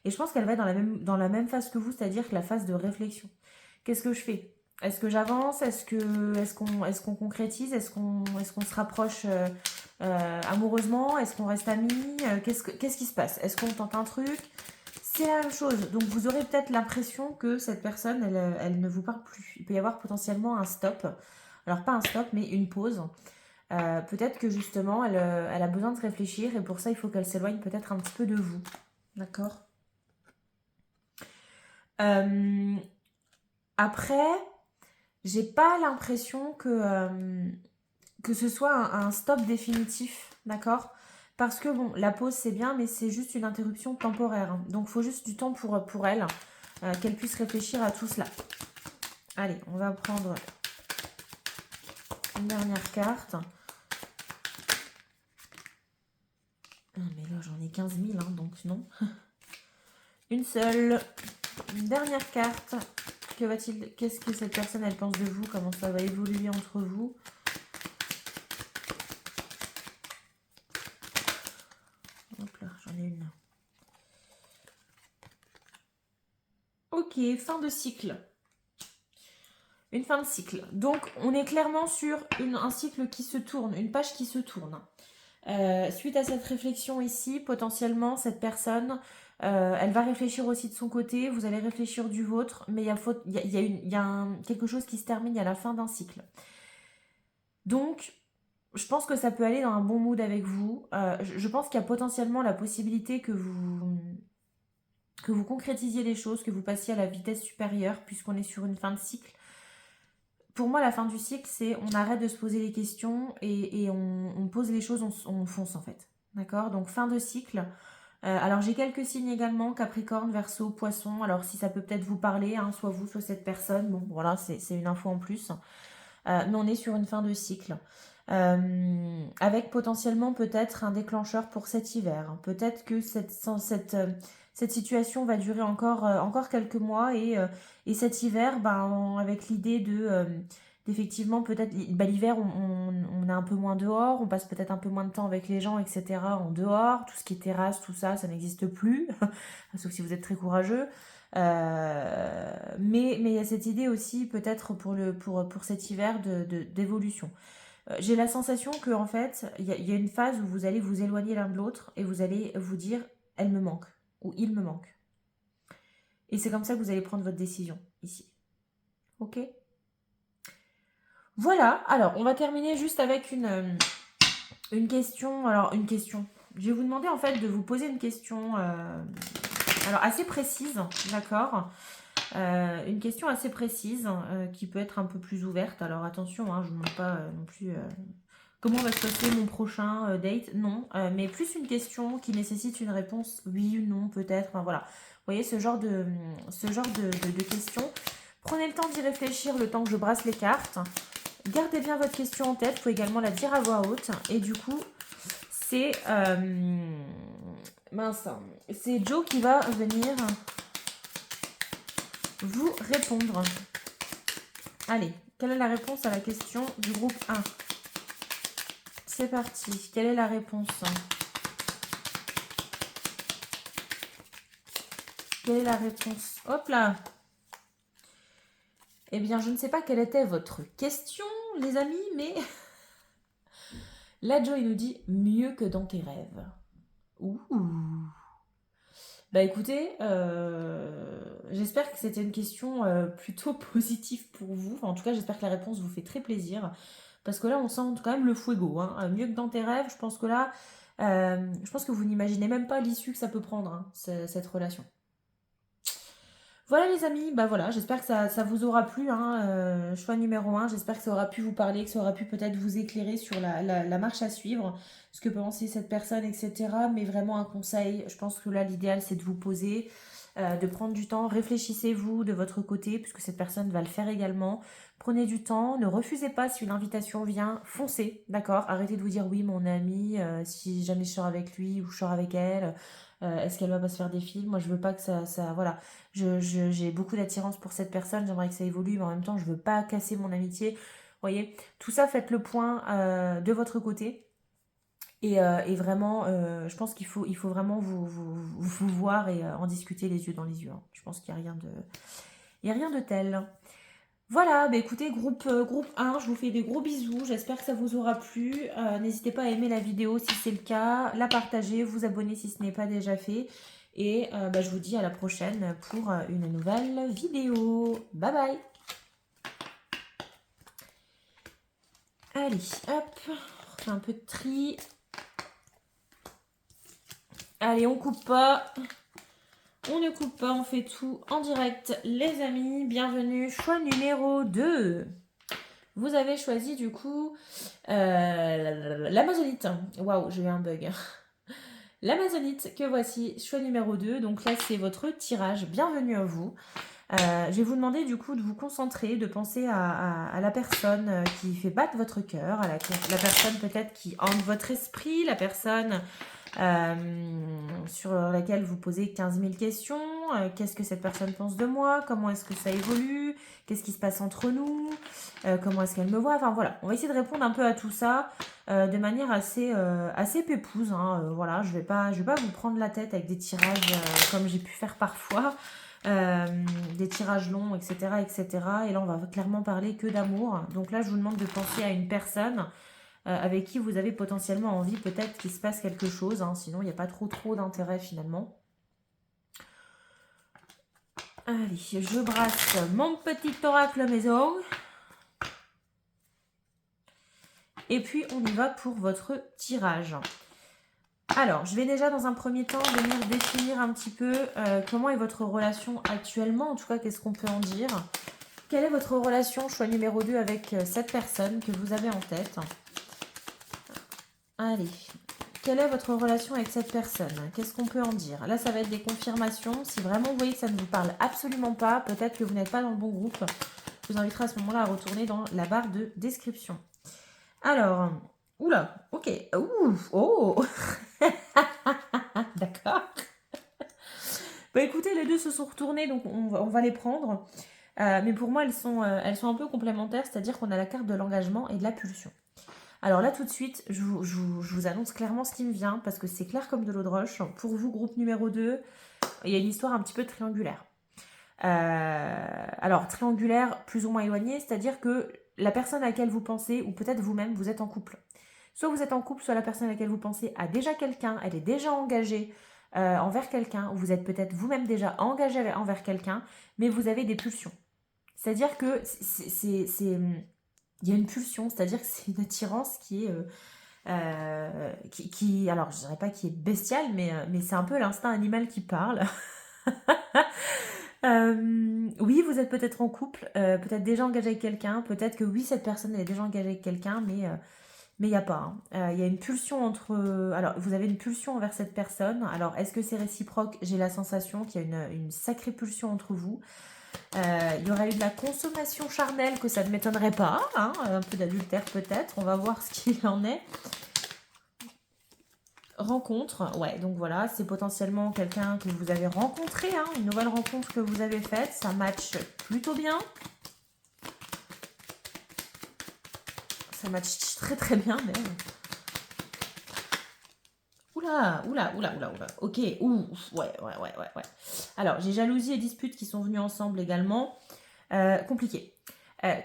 Et je pense qu'elle va être dans la même phase que vous, c'est-à-dire que la phase de réflexion. Qu'est-ce que je fais? Est-ce que j'avance? Est-ce qu'on concrétise? Est-ce qu'on se rapproche amoureusement? Est-ce qu'on reste amis? Qu'est-ce qui se passe? Est-ce qu'on tente un truc? C'est la même chose. Donc vous aurez peut-être l'impression que cette personne, elle ne vous parle plus. Il peut y avoir potentiellement un stop. Alors pas un stop, mais une pause. Peut-être que justement, elle a besoin de se réfléchir et pour ça, il faut qu'elle s'éloigne peut-être un petit peu de vous. D'accord. Après, j'ai pas l'impression que ce soit un stop définitif. D'accord. Parce que bon, la pause c'est bien, mais c'est juste une interruption temporaire, hein. Donc il faut juste du temps pour elle, qu'elle puisse réfléchir à tout cela. Allez, on va prendre une dernière carte. Ah, mais là j'en ai 15 000, hein, donc non. Une seule. Une dernière carte. Qu'est-ce que cette personne elle pense de vous? Comment ça va évoluer entre vous? Hop là, j'en ai une. Ok, fin de cycle. Une fin de cycle. Donc, on est clairement sur un cycle qui se tourne, une page qui se tourne. Suite à cette réflexion ici, potentiellement, cette personne, elle va réfléchir aussi de son côté, vous allez réfléchir du vôtre, mais il y a quelque chose qui se termine à la fin d'un cycle. Donc, je pense que ça peut aller dans un bon mood avec vous. Je pense qu'il y a potentiellement la possibilité que vous concrétisiez les choses, que vous passiez à la vitesse supérieure, puisqu'on est sur une fin de cycle. Pour moi, la fin du cycle, c'est on arrête de se poser les questions et on pose les choses, on fonce en fait. D'accord? Donc fin de cycle. Alors j'ai quelques signes également, Capricorne, Verseau, Poisson. Alors si ça peut peut-être vous parler, hein, soit vous, soit cette personne. Bon voilà, c'est une info en plus. Mais on est sur une fin de cycle. Avec potentiellement peut-être un déclencheur pour cet hiver. Peut-être que cette situation va durer encore quelques mois et cet hiver, ben, avec l'idée d'effectivement peut-être, bah, l'hiver on est un peu moins dehors, on passe peut-être un peu moins de temps avec les gens, etc. en dehors, tout ce qui est terrasse, tout ça, ça n'existe plus, sauf si vous êtes très courageux. Mais il y a cette idée aussi peut-être pour cet hiver d'évolution. J'ai la sensation que en fait, il y a une phase où vous allez vous éloigner l'un de l'autre et vous allez vous dire elle me manque ou il me manque. Et c'est comme ça que vous allez prendre votre décision ici. Ok? Voilà, alors on va terminer juste avec une question. Alors une question. Je vais vous demander en fait de vous poser une question alors assez précise, d'accord? Une question assez précise qui peut être un peu plus ouverte. Alors attention, hein, je ne vous demande pas non plus comment va se passer mon prochain date. Non, mais plus une question qui nécessite une réponse oui ou non peut-être. Enfin voilà, vous voyez ce genre de questions. Prenez le temps d'y réfléchir le temps que je brasse les cartes. Gardez bien votre question en tête. Vous pouvez également la dire à voix haute. Et du coup, c'est c'est Joe qui va venir vous répondre. Allez, quelle est la réponse à la question du groupe 1? C'est parti. Quelle est la réponse? Quelle est la réponse? Hop là! Eh bien, je ne sais pas quelle était votre question, les amis, mais Là, Joe, il nous dit mieux que dans tes rêves. Ouh. Bah écoutez, j'espère que c'était une question plutôt positive pour vous. Enfin, en tout cas, j'espère que la réponse vous fait très plaisir. Parce que là, on sent quand même le fuego. Hein. Mieux que dans tes rêves, je pense que là, je pense que vous n'imaginez même pas l'issue que ça peut prendre, hein, cette relation. Voilà les amis, bah voilà, j'espère que ça vous aura plu, hein, choix numéro 1, j'espère que ça aura pu vous parler, que ça aura pu peut-être vous éclairer sur la marche à suivre, ce que peut penser cette personne, etc. Mais vraiment un conseil, je pense que là l'idéal c'est de vous poser, de prendre du temps, réfléchissez-vous de votre côté, puisque cette personne va le faire également. Prenez du temps, ne refusez pas si une invitation vient, foncez, d'accord? Arrêtez de vous dire oui mon ami, si jamais je sors avec lui ou je sors avec elle, est-ce qu'elle va pas se faire des films? Moi je veux pas que voilà. J'ai beaucoup d'attirance pour cette personne, j'aimerais que ça évolue, mais en même temps, je veux pas casser mon amitié. Vous voyez, tout ça, faites le point de votre côté. Et vraiment, je pense qu'il faut vraiment vous voir et en discuter les yeux dans les yeux. Hein. Je pense qu'il n'y a rien de tel. Voilà, bah écoutez, groupe 1, je vous fais des gros bisous. J'espère que ça vous aura plu. N'hésitez pas à aimer la vidéo si c'est le cas, la partager, vous abonner si ce n'est pas déjà fait. Et bah, je vous dis à la prochaine pour une nouvelle vidéo. Bye bye. Allez, hop, on fait un peu de tri. Allez, on coupe pas. On ne coupe pas, on fait tout en direct. Les amis, bienvenue. Choix numéro 2. Vous avez choisi du coup l'Amazonite. Waouh, j'ai eu un bug. L'Amazonite que voici, choix numéro 2. Donc là, c'est votre tirage. Bienvenue à vous. Je vais vous demander du coup de vous concentrer, de penser à la personne qui fait battre votre cœur, à la personne peut-être qui hante votre esprit, la personne sur laquelle vous posez 15 000 questions. Qu'est-ce que cette personne pense de moi? Comment est-ce que ça évolue? Qu'est-ce qui se passe entre nous? Comment est-ce qu'elle me voit? Enfin voilà, on va essayer de répondre un peu à tout ça de manière assez pépouse. Hein. Voilà, je vais pas vous prendre la tête avec des tirages comme j'ai pu faire parfois. Des tirages longs, etc., etc. Et là, on va clairement parler que d'amour. Donc là, je vous demande de penser à une personne avec qui vous avez potentiellement envie peut-être qu'il se passe quelque chose. Hein, sinon, il n'y a pas trop d'intérêt finalement. Allez, je brasse mon petit oracle maison. Et puis, on y va pour votre tirage. Alors, je vais déjà dans un premier temps venir définir un petit peu comment est votre relation actuellement. En tout cas, qu'est-ce qu'on peut en dire? Quelle est votre relation, choix numéro 2, avec cette personne que vous avez en tête? Allez, quelle est votre relation avec cette personne? Qu'est-ce qu'on peut en dire? Là, ça va être des confirmations. Si vraiment vous voyez que ça ne vous parle absolument pas, peut-être que vous n'êtes pas dans le bon groupe, je vous inviterai à ce moment-là à retourner dans la barre de description. Alors, oula, ok, ouf, oh d'accord. Bah écoutez, les deux se sont retournés, donc on va les prendre. Mais pour moi, elles sont un peu complémentaires, c'est-à-dire qu'on a la carte de l'engagement et de la pulsion. Alors là, tout de suite, je vous annonce clairement ce qui me vient, parce que c'est clair comme de l'eau de roche. Pour vous, groupe numéro 2, il y a une histoire un petit peu triangulaire. Alors, triangulaire plus ou moins éloignée, c'est-à-dire que la personne à laquelle vous pensez, ou peut-être vous-même, vous êtes en couple. Soit vous êtes en couple, soit la personne à laquelle vous pensez a déjà quelqu'un, elle est déjà engagée envers quelqu'un, ou vous êtes peut-être vous-même déjà engagé envers quelqu'un, mais vous avez des pulsions. C'est-à-dire que il y a une pulsion, c'est-à-dire que c'est une attirance qui est alors je dirais pas qui est bestiale, mais c'est un peu l'instinct animal qui parle. Oui, vous êtes peut-être en couple, peut-être déjà engagé avec quelqu'un, peut-être que oui, cette personne est déjà engagée avec quelqu'un, mais il n'y a pas. Hein. Il y a une pulsion entre... alors, vous avez une pulsion envers cette personne. Alors, est-ce que c'est réciproque? J'ai la sensation qu'il y a une sacrée pulsion entre vous. Il y aurait eu de la consommation charnelle, que ça ne m'étonnerait pas. Hein, un peu d'adultère peut-être. On va voir ce qu'il en est. Rencontre. Ouais, donc voilà, c'est potentiellement quelqu'un que vous avez rencontré. Hein, une nouvelle rencontre que vous avez faite. Ça match plutôt bien. Ça match très très bien même. Oula. Ok, ouf, ouais. Alors, j'ai jalousie et disputes qui sont venues ensemble également. Compliqué.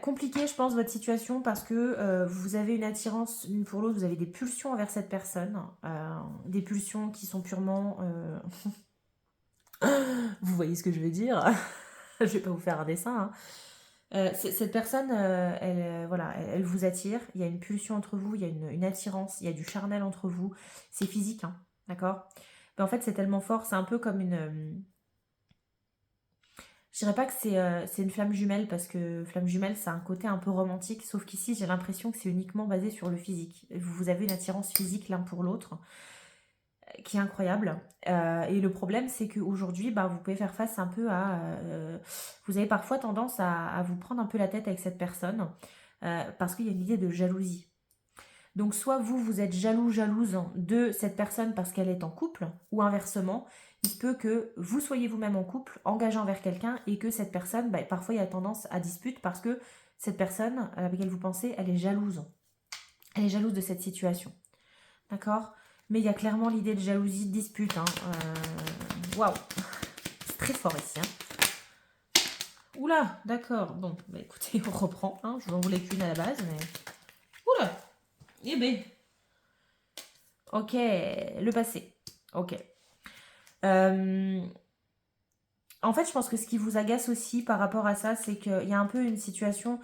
Compliqué, je pense, votre situation parce que vous avez une attirance l'une pour l'autre, vous avez des pulsions envers cette personne, des pulsions qui sont purement... Vous voyez ce que je veux dire? Je vais pas vous faire un dessin, hein. Cette personne, voilà, elle vous attire, il y a une pulsion entre vous, il y a une attirance, il y a du charnel entre vous, c'est physique, hein, d'accord? Mais en fait, c'est tellement fort, c'est un peu comme une... je dirais pas que c'est une flamme jumelle, parce que flamme jumelle, ça a un côté un peu romantique, sauf qu'ici, j'ai l'impression que c'est uniquement basé sur le physique. Vous avez une attirance physique l'un pour l'autre, qui est incroyable. Et le problème, c'est qu'aujourd'hui, bah, vous pouvez faire face un peu à... vous avez parfois tendance à vous prendre un peu la tête avec cette personne, parce qu'il y a une idée de jalousie. Donc soit vous, vous êtes jaloux, jalouse de cette personne parce qu'elle est en couple, ou inversement, il se peut que vous soyez vous-même en couple, engagé envers quelqu'un, et que cette personne, bah, parfois il y a tendance à dispute parce que cette personne avec laquelle vous pensez, elle est jalouse. Elle est jalouse de cette situation. D'accord? Mais il y a clairement l'idée de jalousie, de dispute, hein. Waouh! C'est très fort ici, hein. Oula, d'accord. Bon, bah écoutez, on reprend, hein. Je vous en voulais qu'une à la base, mais... Oula! Eh ben... Ok, le passé. Ok. En fait, je pense que ce qui vous agace aussi par rapport à ça, c'est qu'il y a un peu une situation...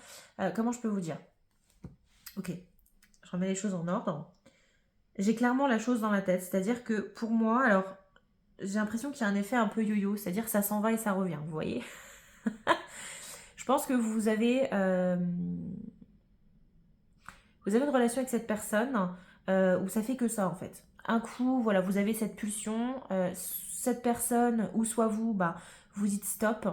comment je peux vous dire? Ok, je remets les choses en ordre. J'ai clairement la chose dans ma tête, c'est-à-dire que pour moi, alors, j'ai l'impression qu'il y a un effet un peu yo-yo, c'est-à-dire que ça s'en va et ça revient, vous voyez? Je pense que vous avez une relation avec cette personne où ça fait que ça en fait. Un coup, voilà, vous avez cette pulsion, cette personne ou soit vous, bah, vous dites stop.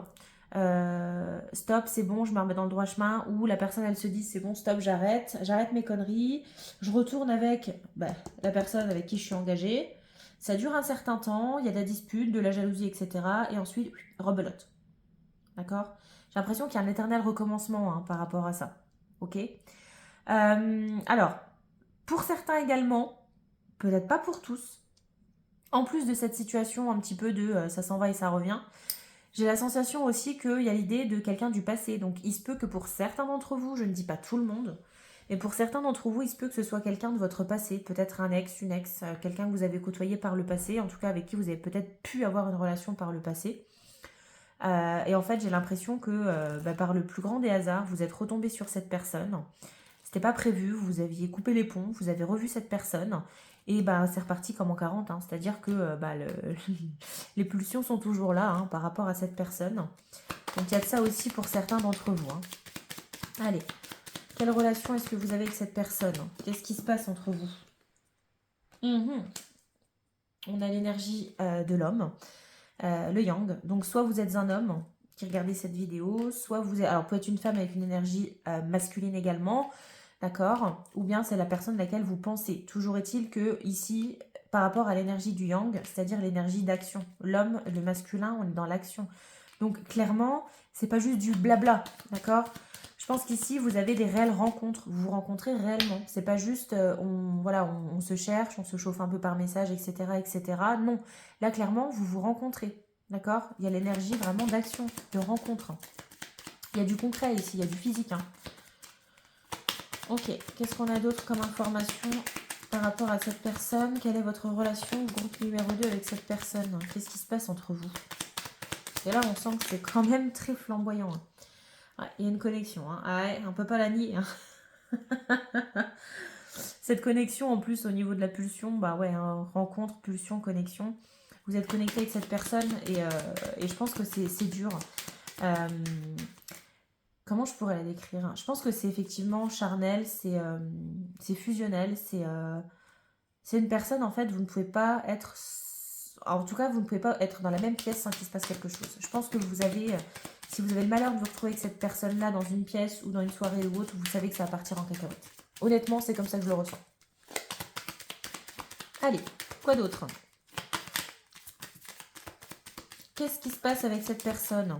Stop, c'est bon, je me remets dans le droit chemin. Ou la personne, elle se dit c'est bon, stop, j'arrête mes conneries. Je retourne avec bah, la personne avec qui je suis engagée. Ça dure un certain temps, il y a de la dispute, de la jalousie, etc. Et ensuite, rebelote. D'accord? J'ai l'impression qu'il y a un éternel recommencement hein, par rapport à ça. Ok? Alors, pour certains également, peut-être pas pour tous, en plus de cette situation un petit peu de ça s'en va et ça revient, j'ai la sensation aussi qu'il y a l'idée de quelqu'un du passé. Donc il se peut que pour certains d'entre vous, je ne dis pas tout le monde, mais pour certains d'entre vous, il se peut que ce soit quelqu'un de votre passé, peut-être un ex, une ex, quelqu'un que vous avez côtoyé par le passé, en tout cas avec qui vous avez peut-être pu avoir une relation par le passé. Et en fait, j'ai l'impression que bah, par le plus grand des hasards, vous êtes retombé sur cette personne. C'était pas prévu, vous aviez coupé les ponts, vous avez revu cette personne. Et bah, c'est reparti comme en 40, hein. C'est-à-dire que bah, les pulsions sont toujours là hein, par rapport à cette personne. Donc il y a de ça aussi pour certains d'entre vous. Hein. Allez, quelle relation est-ce que vous avez avec cette personne? Qu'est-ce qui se passe entre vous? On a l'énergie de l'homme. Le yang. Donc soit vous êtes un homme qui regardez cette vidéo, soit vous êtes... Alors peut être une femme avec une énergie masculine également, d'accord? Ou bien c'est la personne à laquelle vous pensez. Toujours est-il que ici, par rapport à l'énergie du yang, c'est-à-dire l'énergie d'action, l'homme, le masculin, on est dans l'action. Donc clairement, c'est pas juste du blabla, d'accord? Je pense qu'ici, vous avez des réelles rencontres. Vous vous rencontrez réellement. C'est pas juste, on se cherche, on se chauffe un peu par message, etc., etc. Non. Là, clairement, vous vous rencontrez. D'accord? Il y a l'énergie vraiment d'action, de rencontre. Il y a du concret ici, il y a du physique. Hein. Ok. Qu'est-ce qu'on a d'autre comme information par rapport à cette personne? Quelle est votre relation, groupe numéro 2, avec cette personne? Qu'est-ce qui se passe entre vous? Et là, on sent que c'est quand même très flamboyant. Hein. Ouais, il y a une connexion, hein. Ah ouais, on peut pas la nier. Hein. Cette connexion, en plus, au niveau de la pulsion, bah ouais, hein, rencontre, pulsion, connexion. Vous êtes connecté avec cette personne et je pense que c'est dur. Comment je pourrais la décrire? Je pense que c'est effectivement charnel, c'est fusionnel, c'est une personne, en fait, vous ne pouvez pas être... En tout cas, vous ne pouvez pas être dans la même pièce sans qu'il se passe quelque chose. Je pense que vous avez... Si vous avez le malheur de vous retrouver avec cette personne-là dans une pièce ou dans une soirée ou autre, vous savez que ça va partir en cacahuète. Honnêtement, c'est comme ça que je le ressens. Allez, quoi d'autre? Qu'est-ce qui se passe avec cette personne?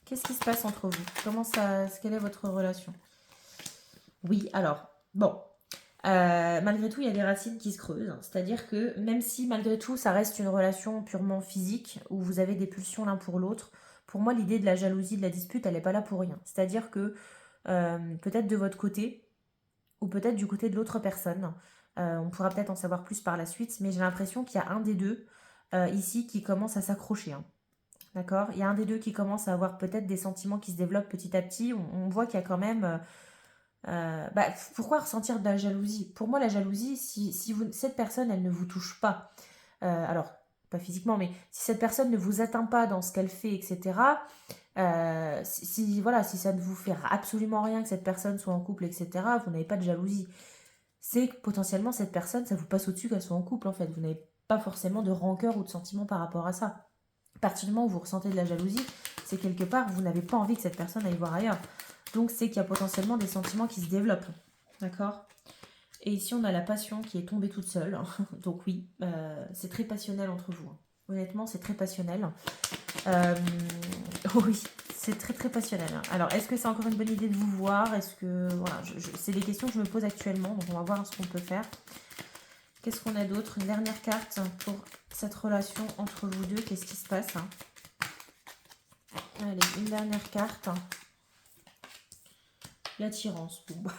Qu'est-ce qui se passe entre vous? Quelle est votre relation? Oui, alors, bon. Malgré tout, il y a des racines qui se creusent. C'est-à-dire que même si malgré tout, ça reste une relation purement physique, où vous avez des pulsions l'un pour l'autre, pour moi, l'idée de la jalousie, de la dispute, elle n'est pas là pour rien. C'est-à-dire que peut-être de votre côté, ou peut-être du côté de l'autre personne, on pourra peut-être en savoir plus par la suite, mais j'ai l'impression qu'il y a un des deux ici qui commence à s'accrocher. Hein. D'accord? Il y a un des deux qui commence à avoir peut-être des sentiments qui se développent petit à petit. On voit qu'il y a quand même... pourquoi ressentir de la jalousie? Pour moi, la jalousie, si cette personne, elle ne vous touche pas, alors, pas physiquement, mais si cette personne ne vous atteint pas dans ce qu'elle fait, etc., voilà, si ça ne vous fait absolument rien que cette personne soit en couple, etc., vous n'avez pas de jalousie. C'est que potentiellement, cette personne, ça vous passe au-dessus qu'elle soit en couple, en fait. Vous n'avez pas forcément de rancœur ou de sentiment par rapport à ça. À partir du moment où vous ressentez de la jalousie, c'est quelque part, vous n'avez pas envie que cette personne aille voir ailleurs. Donc, c'est qu'il y a potentiellement des sentiments qui se développent. D'accord? Et ici, on a la passion qui est tombée toute seule. Donc oui, c'est très passionnel entre vous. Honnêtement, c'est très passionnel. Oui, c'est très très passionnel. Alors, est-ce que c'est encore une bonne idée de vous voir? Est-ce que... Voilà, c'est des questions que je me pose actuellement. Donc, on va voir ce qu'on peut faire. Qu'est-ce qu'on a d'autre? Une dernière carte pour cette relation entre vous deux. Qu'est-ce qui se passe? Allez, une dernière carte. L'attirance. Bon.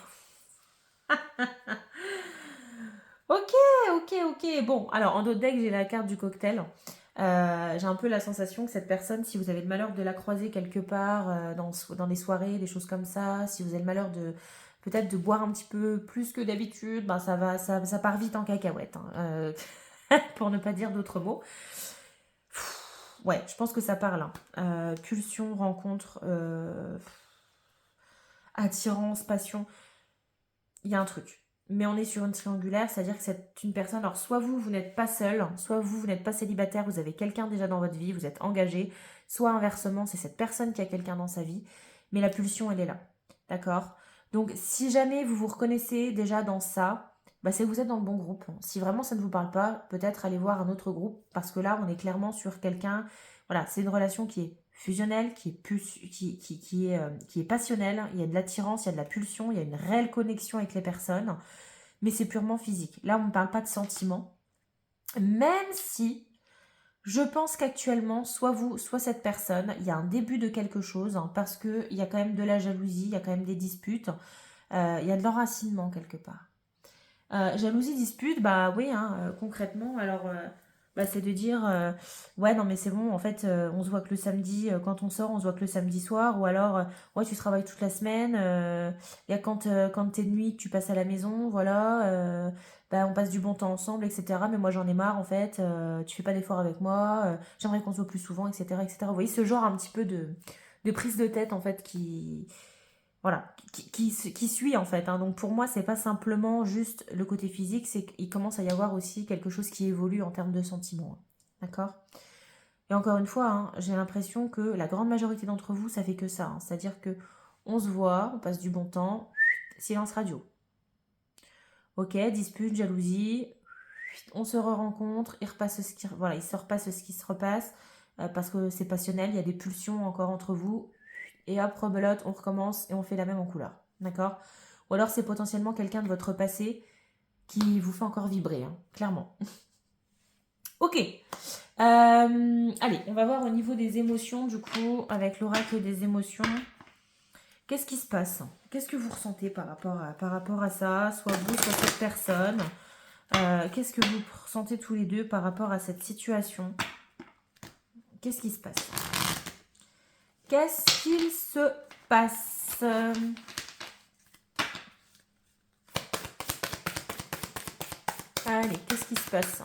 Ok. Bon, alors en d'autres decks, j'ai la carte du cocktail. J'ai un peu la sensation que cette personne, si vous avez le malheur de la croiser quelque part dans des soirées, des choses comme ça, si vous avez le malheur de peut-être de boire un petit peu plus que d'habitude, ben ça part vite en cacahuète, hein, pour ne pas dire d'autres mots. Ouais, je pense que ça parle. Hein. Pulsion, rencontre, attirance, passion. Il y a un truc. Mais on est sur une triangulaire, c'est-à-dire que c'est une personne, alors soit vous n'êtes pas seul, soit vous n'êtes pas célibataire, vous avez quelqu'un déjà dans votre vie, vous êtes engagé, soit inversement, c'est cette personne qui a quelqu'un dans sa vie, mais la pulsion, elle est là. D'accord? Donc, si jamais vous vous reconnaissez déjà dans ça, bah, c'est que vous êtes dans le bon groupe. Si vraiment ça ne vous parle pas, peut-être allez voir un autre groupe, parce que là, on est clairement sur quelqu'un, voilà, c'est une relation qui est fusionnelle, qui est passionnelle, il y a de l'attirance, il y a de la pulsion, il y a une réelle connexion avec les personnes, mais c'est purement physique. Là, on ne parle pas de sentiments, même si je pense qu'actuellement, soit vous, soit cette personne, il y a un début de quelque chose, hein, parce qu'il y a quand même de la jalousie, il y a quand même des disputes, il y a de l'enracinement quelque part. Jalousie, dispute, bah oui, hein, concrètement, alors bah, c'est de dire ouais, non, mais c'est bon, en fait, on se voit que le samedi, quand on sort, on se voit que le samedi soir, ou alors ouais, tu travailles toute la semaine, et quand t'es de nuit, que tu passes à la maison, voilà, bah, on passe du bon temps ensemble, etc. Mais moi, j'en ai marre, en fait, tu fais pas d'efforts avec moi, j'aimerais qu'on se voit plus souvent, etc., etc. Vous voyez, ce genre un petit peu de prise de tête, en fait, voilà, qui suit en fait. Hein. Donc pour moi, c'est pas simplement juste le côté physique, c'est qu'il commence à y avoir aussi quelque chose qui évolue en termes de sentiments. Hein. D'accord? Et encore une fois, hein, j'ai l'impression que la grande majorité d'entre vous, ça fait que ça. Hein. C'est-à-dire que on se voit, on passe du bon temps, silence radio. Ok, dispute, jalousie, on se re-rencontre, voilà, il se repasse ce qui se repasse, parce que c'est passionnel, il y a des pulsions encore entre vous, et hop, rebelote, on recommence et on fait la même en couleur. D'accord? Ou alors c'est potentiellement quelqu'un de votre passé qui vous fait encore vibrer, hein, clairement. Ok. Allez, on va voir au niveau des émotions, du coup, avec l'oracle des émotions. Qu'est-ce qui se passe? Qu'est-ce que vous ressentez par rapport à ça? Soit vous, soit cette personne. Qu'est-ce que vous ressentez tous les deux par rapport à cette situation? Qu'est-ce qui se passe? Qu'est-ce qu'il se passe? Allez, qu'est-ce qui se passe?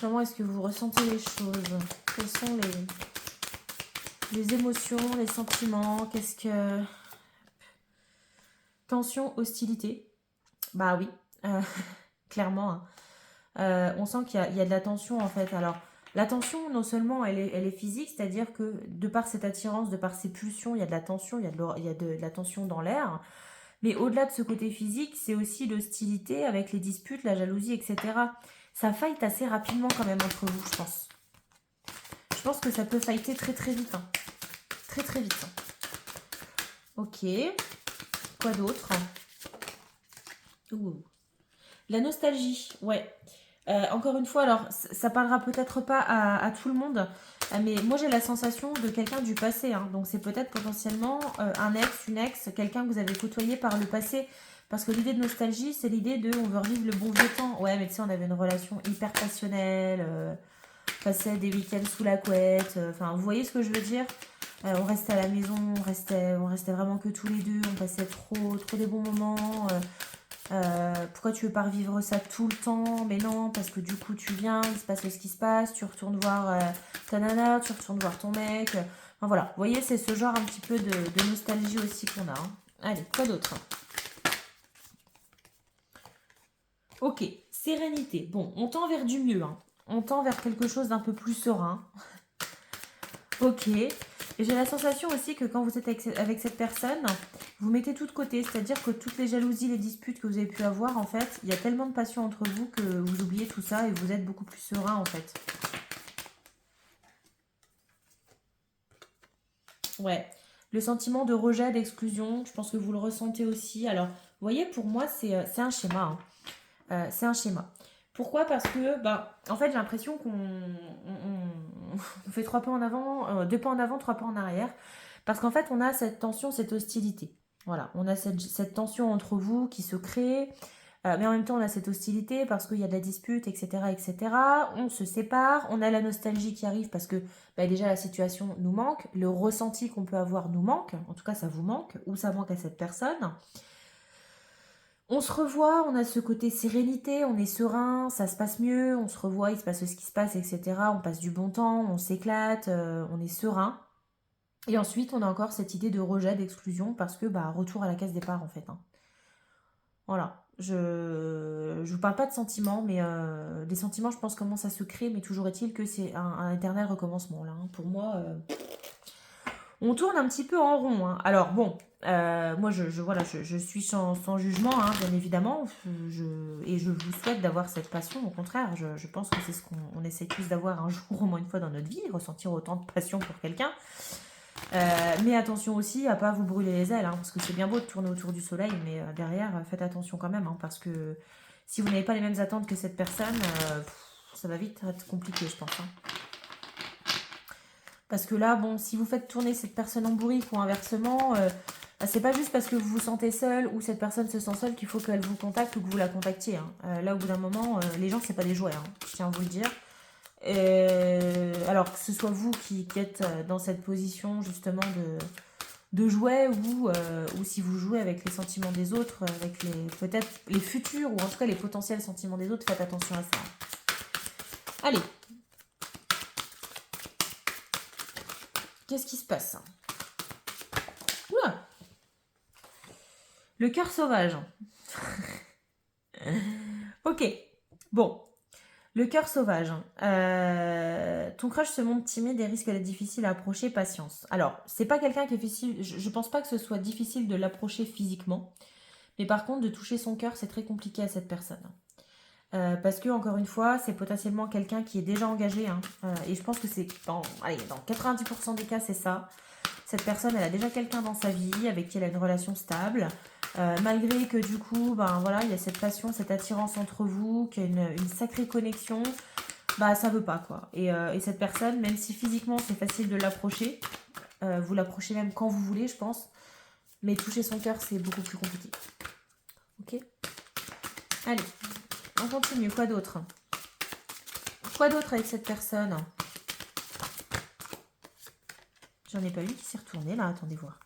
Comment est-ce que vous ressentez les choses? Quelles sont les émotions, les sentiments? Qu'est-ce que... Tension, hostilité. Bah oui, clairement. Hein. On sent qu'il y a de la tension en fait. Alors, la tension, non seulement elle est physique, c'est-à-dire que de par cette attirance, de par ces pulsions, il y a de la tension, il y a de la tension dans l'air. Mais au-delà de ce côté physique, c'est aussi l'hostilité avec les disputes, la jalousie, etc. Ça fight assez rapidement quand même entre vous, je pense. Je pense que ça peut fighter très très vite. Hein. Très très vite. Hein. Ok. Quoi d'autre? La nostalgie, ouais. Encore une fois, alors ça parlera peut-être pas à tout le monde, mais moi j'ai la sensation de quelqu'un du passé, hein. Donc c'est peut-être potentiellement un ex, une ex, quelqu'un que vous avez côtoyé par le passé. Parce que l'idée de nostalgie, c'est l'idée de on veut revivre le bon vieux temps. Ouais, mais tu sais, on avait une relation hyper passionnelle, passait des week-ends sous la couette. Enfin, vous voyez ce que je veux dire? On restait à la maison, on restait vraiment que tous les deux, on passait trop des bons moments. Pourquoi tu veux pas revivre ça tout le temps? Mais non, parce que du coup tu viens, il se passe ce qui se passe, tu retournes voir ta nana, tu retournes voir ton mec. Enfin voilà, vous voyez, c'est ce genre un petit peu de nostalgie aussi qu'on a, hein. Allez, quoi d'autre? Ok, sérénité. Bon, on tend vers du mieux, hein. On tend vers quelque chose d'un peu plus serein. Ok. Et j'ai la sensation aussi que quand vous êtes avec cette personne, vous mettez tout de côté. C'est-à-dire que toutes les jalousies, les disputes que vous avez pu avoir, en fait, il y a tellement de passion entre vous que vous oubliez tout ça et vous êtes beaucoup plus serein, en fait. Ouais. Le sentiment de rejet, d'exclusion, je pense que vous le ressentez aussi. Alors, vous voyez, pour moi, c'est un schéma, hein. C'est un schéma. Pourquoi? Parce que, bah, en fait, j'ai l'impression on fait 3 pas en avant, 2 pas en avant, 3 pas en arrière. Parce qu'en fait, on a cette tension, cette hostilité. Voilà, on a cette tension entre vous qui se crée, mais en même temps, on a cette hostilité parce qu'il y a de la dispute, etc., etc. On se sépare, on a la nostalgie qui arrive parce que bah, déjà la situation nous manque, le ressenti qu'on peut avoir nous manque, en tout cas ça vous manque, ou ça manque à cette personne. On se revoit, on a ce côté sérénité, on est serein, ça se passe mieux, on se revoit, il se passe ce qui se passe, etc. On passe du bon temps, on s'éclate, on est serein. Et ensuite, on a encore cette idée de rejet, d'exclusion, parce que bah retour à la case départ en fait, hein. Voilà. Je vous parle pas de sentiments, mais des sentiments, je pense, comment ça se crée, mais toujours est-il que c'est un éternel recommencement là, hein. Pour moi, on tourne un petit peu en rond, hein. Alors bon, moi voilà, je suis sans jugement, hein, bien évidemment, et je vous souhaite d'avoir cette passion. Au contraire, je pense que c'est ce qu'on essaie tous d'avoir un jour au moins une fois dans notre vie, ressentir autant de passion pour quelqu'un. Mais attention aussi à pas vous brûler les ailes, hein, parce que c'est bien beau de tourner autour du soleil, mais derrière, faites attention quand même, hein, parce que si vous n'avez pas les mêmes attentes que cette personne, ça va vite être compliqué, je pense, hein. Parce que là, bon, si vous faites tourner cette personne en bourrique ou inversement, bah, c'est pas juste parce que vous vous sentez seul ou cette personne se sent seule qu'il faut qu'elle vous contacte ou que vous la contactiez, hein. Là, au bout d'un moment, les gens, c'est pas des jouets, hein, je tiens à vous le dire. Alors que ce soit vous qui êtes dans cette position justement de jouet ou si vous jouez avec les sentiments des autres, avec peut-être les futurs ou en tout cas les potentiels sentiments des autres, faites attention à ça. Allez, qu'est-ce qui se passe? Oula, le cœur sauvage. Ok, bon. Le cœur sauvage. Ton crush se montre timide et risque d'être difficile à approcher, patience. Alors, c'est pas quelqu'un qui est difficile. Je pense pas que ce soit difficile de l'approcher physiquement. Mais par contre, de toucher son cœur, c'est très compliqué à cette personne. Parce que, encore une fois, c'est potentiellement quelqu'un qui est déjà engagé, hein. Et je pense que c'est allez, dans 90% des cas, c'est ça. Cette personne, elle a déjà quelqu'un dans sa vie avec qui elle a une relation stable. Malgré que du coup, ben voilà, il y a cette passion, cette attirance entre vous, qu'il y a une sacrée connexion, bah ça veut pas quoi. Et cette personne, même si physiquement c'est facile de l'approcher, vous l'approchez même quand vous voulez, je pense, mais toucher son cœur c'est beaucoup plus compliqué. Ok? Allez, on continue. Quoi d'autre? Quoi d'autre avec cette personne? J'en ai pas eu qui s'est retourné là, attendez voir.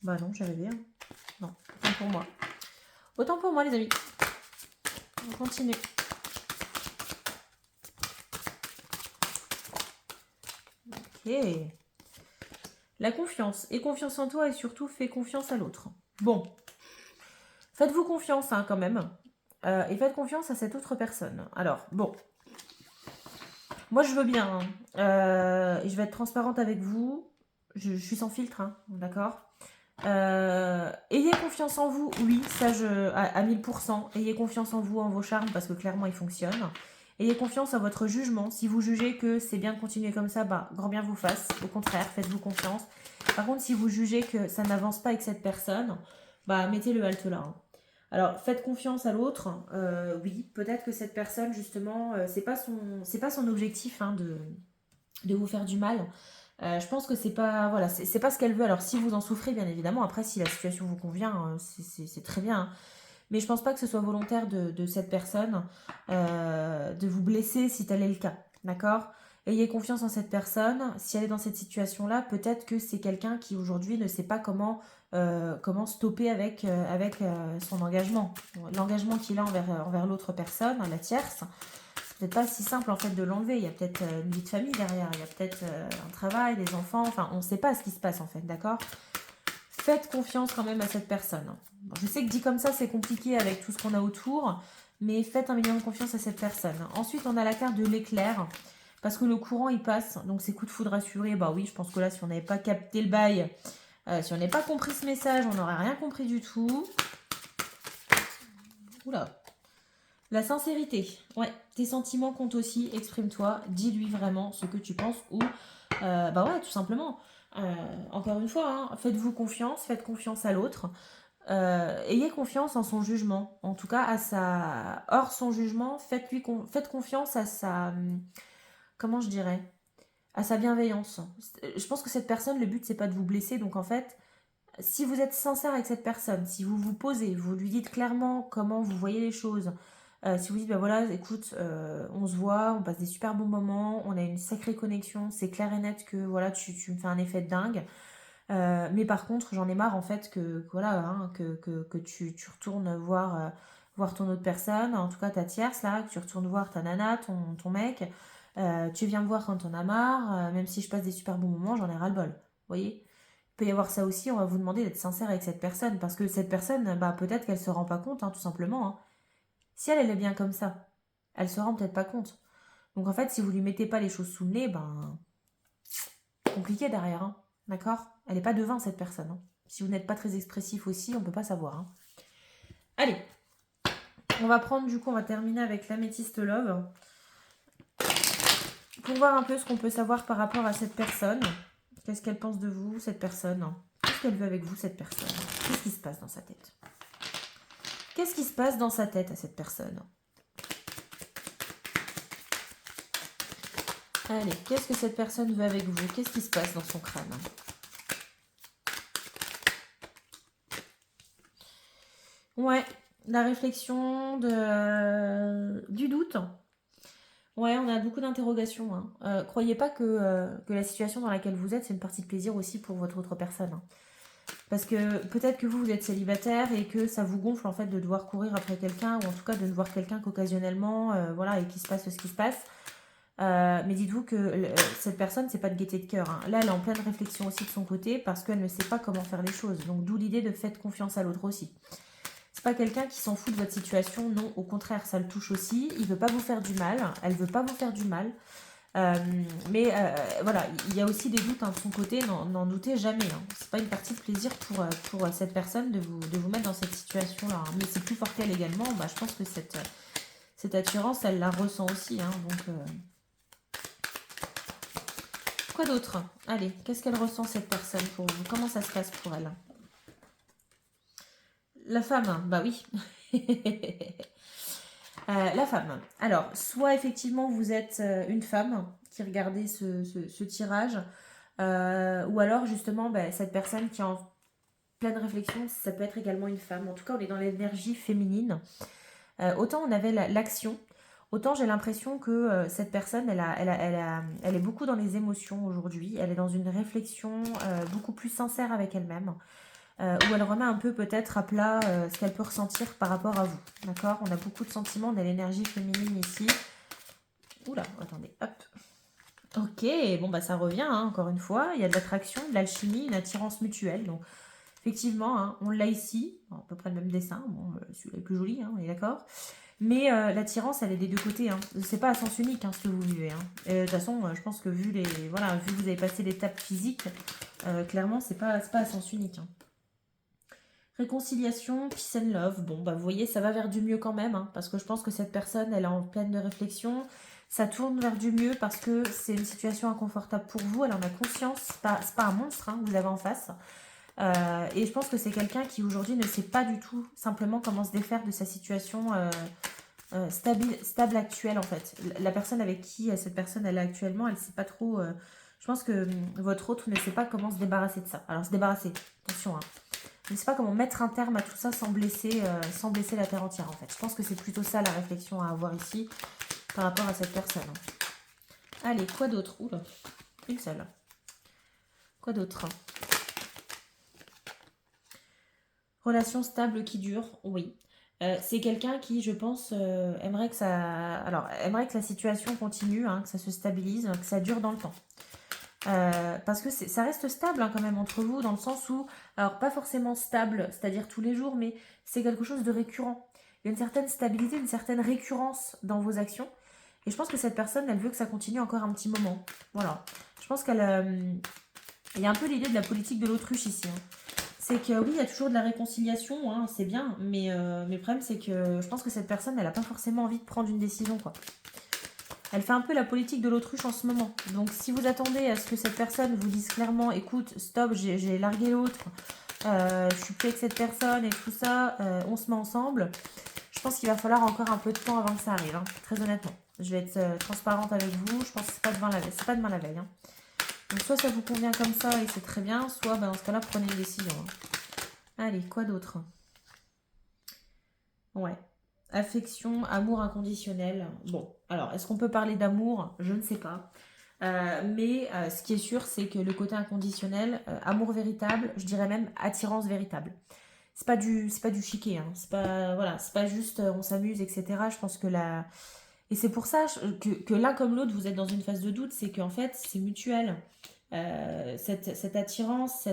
Bah non, j'avais bien. Non, autant pour moi. Autant pour moi les amis. On continue. Ok. La confiance. Et confiance en toi et surtout fais confiance à l'autre. Bon. Faites-vous confiance hein, quand même. Et faites confiance à cette autre personne. Alors, bon. Moi je veux bien. Hein. Et je vais être transparente avec vous. Je suis sans filtre, hein, d'accord. Ayez confiance en vous, oui, ça à 1000%. Ayez confiance en vous, en vos charmes, parce que clairement ils fonctionnent. Ayez confiance en votre jugement. Si vous jugez que c'est bien de continuer comme ça, bah, grand bien vous fasse. Au contraire, faites-vous confiance. Par contre, si vous jugez que ça n'avance pas avec cette personne, Bah, mettez le halte là, hein. Alors, faites confiance à l'autre. Oui, peut-être que cette personne, justement, c'est pas son objectif hein, de vous faire du mal. Je pense que c'est pas, voilà, c'est pas ce qu'elle veut. Alors, si vous en souffrez, bien évidemment, après, si la situation vous convient, c'est très bien, hein. Mais je pense pas que ce soit volontaire de cette personne de vous blesser si tel est le cas. D'accord? Ayez confiance en cette personne. Si elle est dans cette situation-là, peut-être que c'est quelqu'un qui aujourd'hui ne sait pas comment stopper avec son engagement. L'engagement qu'il a envers l'autre personne, la tierce, c'est peut-être pas si simple en fait de l'enlever. Il y a peut-être une vie de famille derrière, il y a peut-être un travail, des enfants, enfin on ne sait pas ce qui se passe en fait, d'accord? Faites confiance quand même à cette personne. Bon, je sais que dit comme ça, c'est compliqué avec tout ce qu'on a autour, mais faites un minimum confiance à cette personne. Ensuite, on a la carte de l'éclair, parce que le courant, il passe, donc c'est coup de foudre assuré. Bah oui, je pense que là, si on n'avait pas capté le bail, si on n'avait pas compris ce message, on n'aurait rien compris du tout. Oula. La sincérité. Ouais, tes sentiments comptent aussi, exprime-toi, dis-lui vraiment ce que tu penses ou, bah ouais, tout simplement. Encore une fois, hein, faites-vous confiance, faites confiance à l'autre. Ayez confiance en son jugement. En tout cas, hors son jugement, faites confiance à comment je dirais, à sa bienveillance. Je pense que cette personne, le but c'est pas de vous blesser. Donc en fait, si vous êtes sincère avec cette personne, si vous vous posez, vous lui dites clairement comment vous voyez les choses. Si vous dites, ben voilà, écoute, on se voit, on passe des super bons moments, on a une sacrée connexion, c'est clair et net que voilà, tu me fais un effet de dingue. Mais par contre, j'en ai marre en fait voilà, hein, que tu retournes voir ton autre personne, en tout cas ta tierce là, que tu retournes voir ta nana, ton mec. Tu viens me voir quand on a marre, même si je passe des super bons moments, j'en ai ras-le-bol. Vous voyez? Il peut y avoir ça aussi, on va vous demander d'être sincère avec cette personne, parce que cette personne, bah, peut-être qu'elle se rend pas compte, hein, tout simplement, hein. Si elle est bien comme ça, elle se rend peut-être pas compte. Donc en fait, si vous lui mettez pas les choses sous le nez, ben compliqué derrière, hein. D'accord? Elle n'est pas devin cette personne, hein. Si vous n'êtes pas très expressif aussi, on ne peut pas savoir, hein. Allez, on va prendre du coup, on va terminer avec l'améthyste love pour voir un peu ce qu'on peut savoir par rapport à cette personne. Qu'est-ce qu'elle pense de vous, cette personne? Qu'est-ce qu'elle veut avec vous, cette personne? Qu'est-ce qui se passe dans sa tête? Qu'est-ce qui se passe dans sa tête à cette personne? Allez, qu'est-ce que cette personne veut avec vous? Qu'est-ce qui se passe dans son crâne? Ouais, la réflexion du doute. Ouais, on a beaucoup d'interrogations, hein. Croyez pas que la situation dans laquelle vous êtes, c'est une partie de plaisir aussi pour votre autre personne, hein. Parce que peut-être que vous êtes célibataire et que ça vous gonfle en fait de devoir courir après quelqu'un, ou en tout cas de ne voir quelqu'un qu'occasionnellement, voilà, et qu'il se passe ce qui se passe. Mais dites-vous que cette personne, c'est pas de gaieté de cœur, hein. Là, elle est en pleine réflexion aussi de son côté parce qu'elle ne sait pas comment faire les choses. Donc d'où l'idée de faites confiance à l'autre aussi. C'est pas quelqu'un qui s'en fout de votre situation, non, au contraire, ça le touche aussi. Il veut pas vous faire du mal, elle veut pas vous faire du mal. Mais voilà, il y a aussi des doutes hein, de son côté, n'en doutez jamais, hein. C'est pas une partie de plaisir pour cette personne de vous mettre dans cette situation-là, hein. Mais c'est plus fort qu'elle également, bah, je pense que cette attirance, elle la ressent aussi, hein, donc... Quoi d'autre? Allez, qu'est-ce qu'elle ressent cette personne pour vous? Comment ça se passe pour elle? La femme, hein, bah oui. La femme. Alors, soit effectivement vous êtes une femme qui regardez ce tirage, ou alors justement bah, cette personne qui est en pleine réflexion, ça peut être également une femme. En tout cas, on est dans l'énergie féminine. Autant on avait l'action, autant j'ai l'impression que cette personne, elle est beaucoup dans les émotions aujourd'hui. Elle est dans une réflexion beaucoup plus sincère avec elle-même. Où elle remet un peu peut-être à plat ce qu'elle peut ressentir par rapport à vous. D'accord? On a beaucoup de sentiments, on a l'énergie féminine ici. Oula, attendez, hop. Ok, bon bah ça revient, hein, encore une fois. Il y a de l'attraction, de l'alchimie, une attirance mutuelle. Donc effectivement, hein, on l'a ici, à peu près le même dessin. Bon, celui-là est plus joli, hein, on est d'accord. Mais l'attirance, elle est des deux côtés, hein. C'est pas à sens unique hein, ce que vous vivez, hein. De toute façon, je pense que vu que vous avez passé l'étape physique, clairement, c'est pas à sens unique, hein. Réconciliation, peace and love. Bon, bah vous voyez, ça va vers du mieux quand même, hein, parce que je pense que cette personne, elle est en pleine de réflexion. Ça tourne vers du mieux parce que c'est une situation inconfortable pour vous. Elle en a conscience. C'est pas un monstre hein, que vous avez en face. Et je pense que c'est quelqu'un qui aujourd'hui ne sait pas du tout simplement comment se défaire de sa situation stable actuelle en fait. La personne avec qui cette personne elle est actuellement, elle ne sait pas trop. Je pense que votre autre ne sait pas comment se débarrasser de ça. Alors se débarrasser, attention, hein. Je ne sais pas comment mettre un terme à tout ça sans blesser la terre entière en fait. Je pense que c'est plutôt ça la réflexion à avoir ici par rapport à cette personne. Allez, quoi d'autre? Oula, une seule. Quoi d'autre? Relation stable qui dure, oui. C'est quelqu'un qui, je pense, aimerait que ça, alors aimerait que la situation continue, hein, que ça se stabilise, que ça dure dans le temps. Parce que ça reste stable hein, quand même entre vous, dans le sens où, alors pas forcément stable, c'est-à-dire tous les jours, mais c'est quelque chose de récurrent. Il y a une certaine stabilité, une certaine récurrence dans vos actions. Et je pense que cette personne, elle veut que ça continue encore un petit moment. Voilà. Je pense il y a un peu l'idée de la politique de l'autruche ici. Hein. C'est que oui, il y a toujours de la réconciliation, hein, c'est bien, mais le problème c'est que je pense que cette personne, elle n'a pas forcément envie de prendre une décision, quoi. Elle fait un peu la politique de l'autruche en ce moment. Donc si vous attendez à ce que cette personne vous dise clairement, écoute, stop, j'ai largué l'autre, je suis plus avec cette personne et tout ça, on se met ensemble, je pense qu'il va falloir encore un peu de temps avant que ça arrive, hein, très honnêtement. Je vais être transparente avec vous, je pense que c'est pas demain la veille, c'est pas demain la veille. Hein. Donc soit ça vous convient comme ça et c'est très bien, soit dans ce cas-là, prenez une décision. Hein. Allez, quoi d'autre? Ouais. Affection, amour inconditionnel. Bon, alors, est-ce qu'on peut parler d'amour? Je ne sais pas. Mais ce qui est sûr, c'est que le côté inconditionnel, amour véritable, je dirais même attirance véritable. C'est pas du chiquet, hein. C'est pas, voilà, c'est pas juste on s'amuse, etc. Je pense que la... Et c'est pour ça que l'un comme l'autre, vous êtes dans une phase de doute, c'est qu'en fait, c'est mutuel. Cette attirance,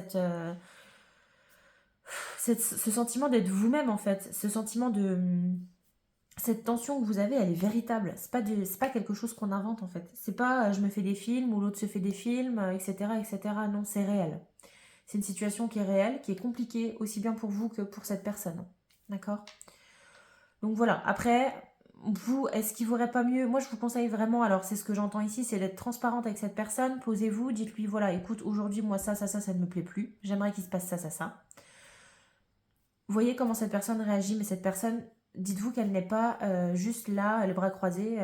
ce sentiment d'être vous-même, en fait, ce sentiment de... Cette tension que vous avez, elle est véritable. C'est pas quelque chose qu'on invente, en fait. C'est pas je me fais des films ou l'autre se fait des films, etc., etc. Non, c'est réel. C'est une situation qui est réelle, qui est compliquée, aussi bien pour vous que pour cette personne. D'accord? Donc voilà. Après, vous, est-ce qu'il ne vaudrait pas mieux... Moi, je vous conseille vraiment, alors c'est ce que j'entends ici, c'est d'être transparente avec cette personne. Posez-vous, dites-lui, voilà, écoute, aujourd'hui, moi, ça ne me plaît plus. J'aimerais qu'il se passe ça, ça, ça. Voyez comment cette personne réagit, mais cette personne, dites-vous qu'elle n'est pas juste là, les bras croisés,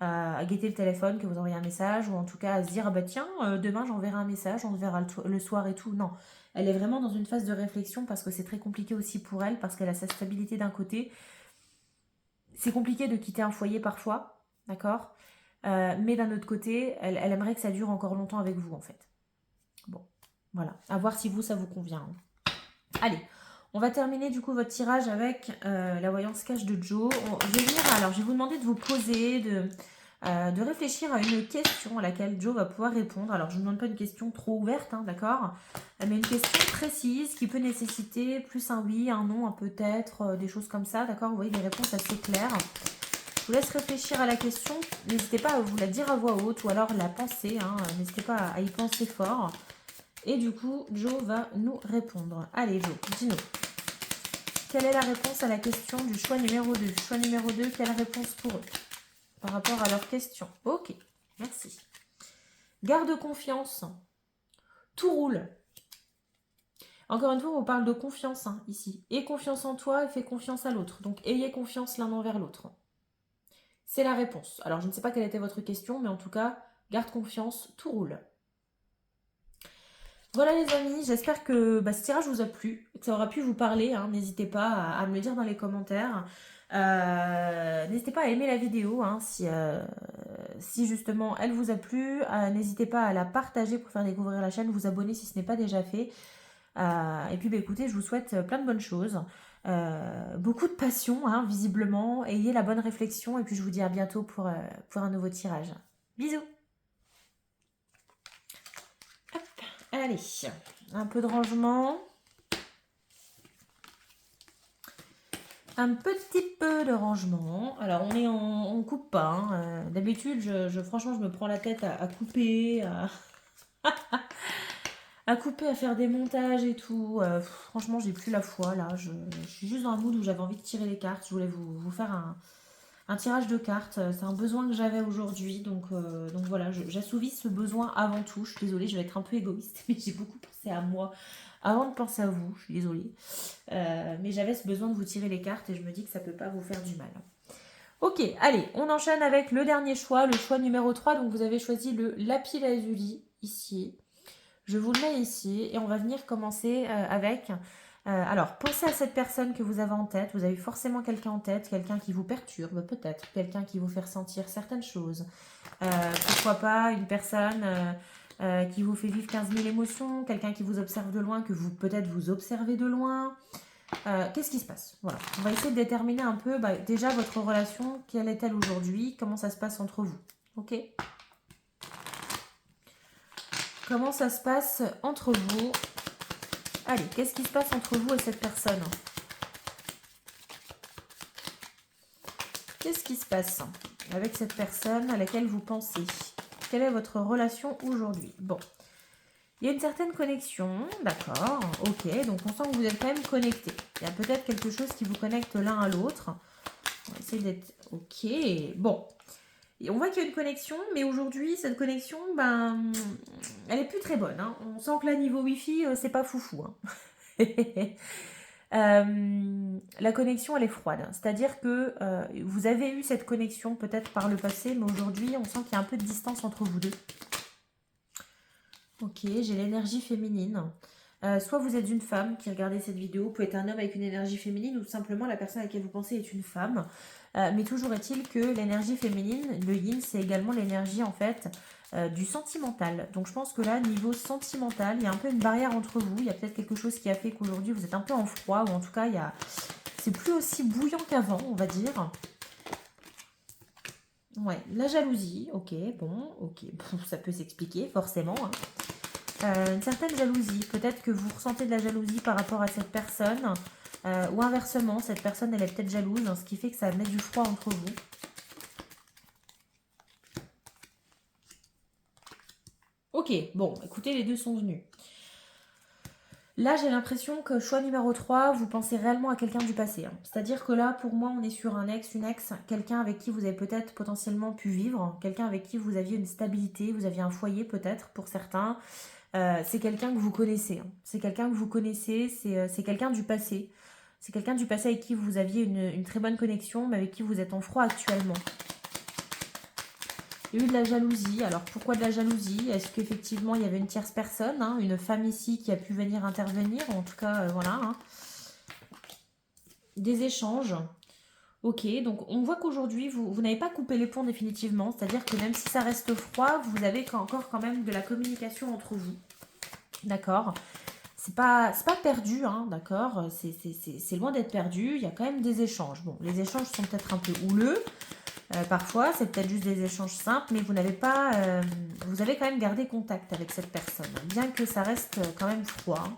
à guetter le téléphone, que vous envoyez un message, ou en tout cas à se dire, ah bah tiens, demain j'enverrai un message, on se verra le soir et tout. Non, elle est vraiment dans une phase de réflexion parce que c'est très compliqué aussi pour elle, parce qu'elle a sa stabilité d'un côté. C'est compliqué de quitter un foyer parfois, d'accord. Mais d'un autre côté, elle aimerait que ça dure encore longtemps avec vous, en fait. Bon, voilà. À voir si vous, ça vous convient. Hein. Allez, on va terminer du coup votre tirage avec la voyance cash de Joe. Je vais vous demander de vous poser, de réfléchir à une question à laquelle Joe va pouvoir répondre. Alors, je ne vous demande pas une question trop ouverte, hein, d'accord, mais une question précise qui peut nécessiter plus un oui, un non, un peut-être, des choses comme ça, d'accord. Vous voyez des réponses assez claires. Je vous laisse réfléchir à la question. N'hésitez pas à vous la dire à voix haute ou alors la penser. Hein. N'hésitez pas à y penser fort. Et du coup, Joe va nous répondre. Allez, Joe, dis-nous. Quelle est la réponse à la question du choix numéro 2? Choix numéro 2, quelle réponse pour eux par rapport à leur question? Ok, merci. Garde confiance. Tout roule. Encore une fois, on parle de confiance hein, ici. Aie confiance en toi et fais confiance à l'autre. Donc, ayez confiance l'un envers l'autre. C'est la réponse. Alors, je ne sais pas quelle était votre question, mais en tout cas, garde confiance, tout roule. Voilà les amis, j'espère que ce tirage vous a plu, que ça aura pu vous parler. Hein. N'hésitez pas à me le dire dans les commentaires. N'hésitez pas à aimer la vidéo hein, si justement elle vous a plu. N'hésitez pas à la partager pour faire découvrir la chaîne, vous abonner si ce n'est pas déjà fait. Et puis écoutez, je vous souhaite plein de bonnes choses. Beaucoup de passion, hein, visiblement. Ayez la bonne réflexion et puis je vous dis à bientôt pour un nouveau tirage. Bisous. Hop, allez, un peu de rangement. Un petit peu de rangement. Alors on coupe pas. Hein. D'habitude, franchement, je me prends la tête à couper, à couper, à faire des montages et tout. Franchement, j'ai plus la foi là. Je suis juste dans un mood où j'avais envie de tirer les cartes. Je voulais vous faire un tirage de cartes. C'est un besoin que j'avais aujourd'hui. Donc voilà, j'assouvis ce besoin avant tout. Je suis désolée, je vais être un peu égoïste, mais j'ai beaucoup pensé à moi avant de penser à vous. Je suis désolée. Mais j'avais ce besoin de vous tirer les cartes et je me dis que ça peut pas vous faire du mal. Ok, allez, on enchaîne avec le dernier choix, le choix numéro 3. Donc vous avez choisi le lapis lazuli ici. Je vous le mets ici et on va venir commencer avec... alors, pensez à cette personne que vous avez en tête. Vous avez forcément quelqu'un en tête, quelqu'un qui vous perturbe peut-être, quelqu'un qui vous fait ressentir certaines choses. Pourquoi pas une personne qui vous fait vivre 15 000 émotions, quelqu'un qui vous observe de loin, que vous peut-être vous observez de loin. Qu'est-ce qui se passe? Voilà. On va essayer de déterminer un peu déjà votre relation, quelle est-elle aujourd'hui, comment ça se passe entre vous. Ok? Comment ça se passe entre vous? Allez, qu'est-ce qui se passe entre vous et cette personne? Qu'est-ce qui se passe avec cette personne à laquelle vous pensez? Quelle est votre relation aujourd'hui? Bon, il y a une certaine connexion, d'accord, ok, donc on sent que vous êtes quand même connectés. Il y a peut-être quelque chose qui vous connecte l'un à l'autre. On va essayer d'être... Ok, bon. Et on voit qu'il y a une connexion, mais aujourd'hui, cette connexion, elle est plus très bonne. Hein. On sent que là, niveau Wi-Fi, c'est pas foufou. Hein. La connexion, elle est froide. C'est-à-dire que vous avez eu cette connexion peut-être par le passé, mais aujourd'hui, on sent qu'il y a un peu de distance entre vous deux. Ok, j'ai l'énergie féminine. Soit vous êtes une femme qui regardez cette vidéo, vous pouvez être un homme avec une énergie féminine, ou tout simplement la personne à laquelle vous pensez est une femme. Mais toujours est-il que l'énergie féminine, le yin, c'est également l'énergie en fait du sentimental. Donc je pense que là, niveau sentimental, il y a un peu une barrière entre vous. Il y a peut-être quelque chose qui a fait qu'aujourd'hui vous êtes un peu en froid, ou en tout cas, c'est plus aussi bouillant qu'avant, on va dire. Ouais, la jalousie, ok, bon, ça peut s'expliquer forcément. Hein. Une certaine jalousie, peut-être que vous ressentez de la jalousie par rapport à cette personne, ou inversement, cette personne elle est peut-être jalouse, hein, ce qui fait que ça met du froid entre vous. Ok, bon, écoutez, les deux sont venus. Là, j'ai l'impression que choix numéro 3, vous pensez réellement à quelqu'un du passé. Hein. C'est-à-dire que là, pour moi, on est sur un ex, une ex, quelqu'un avec qui vous avez peut-être potentiellement pu vivre, quelqu'un avec qui vous aviez une stabilité, vous aviez un foyer peut-être pour certains. C'est quelqu'un que vous connaissez. Hein. C'est quelqu'un que vous connaissez, c'est quelqu'un du passé. C'est quelqu'un du passé avec qui vous aviez une très bonne connexion, mais avec qui vous êtes en froid actuellement. Il y a eu de la jalousie. Alors pourquoi de la jalousie? Est-ce qu'effectivement il y avait une tierce personne, hein, une femme ici qui a pu venir intervenir? En tout cas, voilà. Hein. Des échanges. Ok, donc on voit qu'aujourd'hui, vous n'avez pas coupé les ponts définitivement. C'est-à-dire que même si ça reste froid, vous avez encore quand même de la communication entre vous. D'accord? C'est pas perdu, hein, d'accord? C'est loin d'être perdu. Il y a quand même des échanges. Bon, les échanges sont peut-être un peu houleux. Parfois, c'est peut-être juste des échanges simples, mais vous n'avez pas... vous avez quand même gardé contact avec cette personne, bien que ça reste quand même froid. Hein.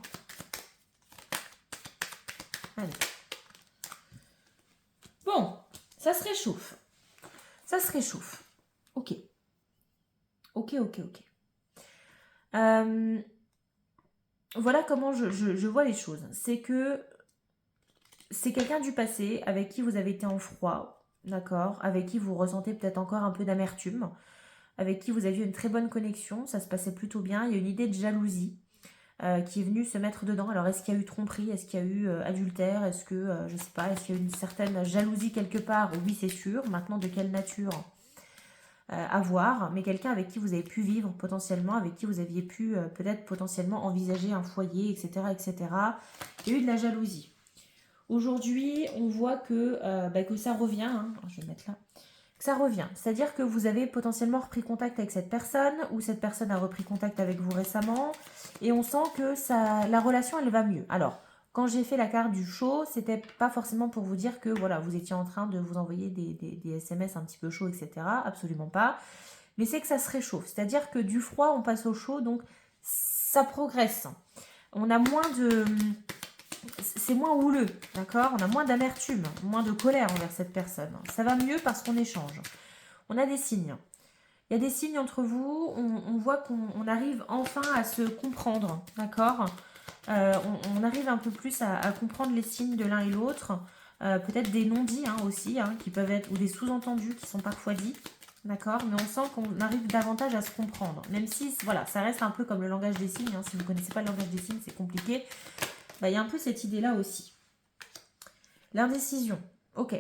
Allez. Bon, ça se réchauffe. Ça se réchauffe. Ok. Ok. Voilà comment je vois les choses. C'est que c'est quelqu'un du passé avec qui vous avez été en froid, d'accord? Avec qui vous ressentez peut-être encore un peu d'amertume, avec qui vous aviez une très bonne connexion, ça se passait plutôt bien. Il y a une idée de jalousie qui est venue se mettre dedans. Alors, est-ce qu'il y a eu tromperie? Est-ce qu'il y a eu adultère? Est-ce que, je sais pas, est-ce qu'il y a eu une certaine jalousie quelque part? Oui, c'est sûr. Maintenant, de quelle nature? À voir, mais quelqu'un avec qui vous avez pu vivre potentiellement, avec qui vous aviez pu peut-être potentiellement envisager un foyer, etc., etc. Il y a eu de la jalousie. Aujourd'hui, on voit que ça revient, hein. Je vais mettre là, que ça revient. C'est-à-dire que vous avez potentiellement repris contact avec cette personne, ou cette personne a repris contact avec vous récemment, et on sent que la relation, elle va mieux. Alors, quand j'ai fait la carte du show, c'était pas forcément pour vous dire que voilà, vous étiez en train de vous envoyer des SMS un petit peu chauds, etc. Absolument pas. Mais c'est que ça se réchauffe. C'est-à-dire que du froid, on passe au chaud, donc ça progresse. On a moins de... C'est moins houleux, d'accord? On a moins d'amertume, moins de colère envers cette personne. Ça va mieux parce qu'on échange. On a des signes. Il y a des signes entre vous, on voit qu'on arrive enfin à se comprendre, d'accord? On arrive un peu plus à comprendre les signes de l'un et l'autre. peut-être des non-dits hein, aussi, hein, qui peuvent être, ou des sous-entendus qui sont parfois dits. D'accord? Mais on sent qu'on arrive davantage à se comprendre. Même si, voilà, ça reste un peu comme le langage des signes. Hein. Si vous ne connaissez pas le langage des signes, c'est compliqué. Bah, y a un peu cette idée-là aussi. L'indécision. Ok.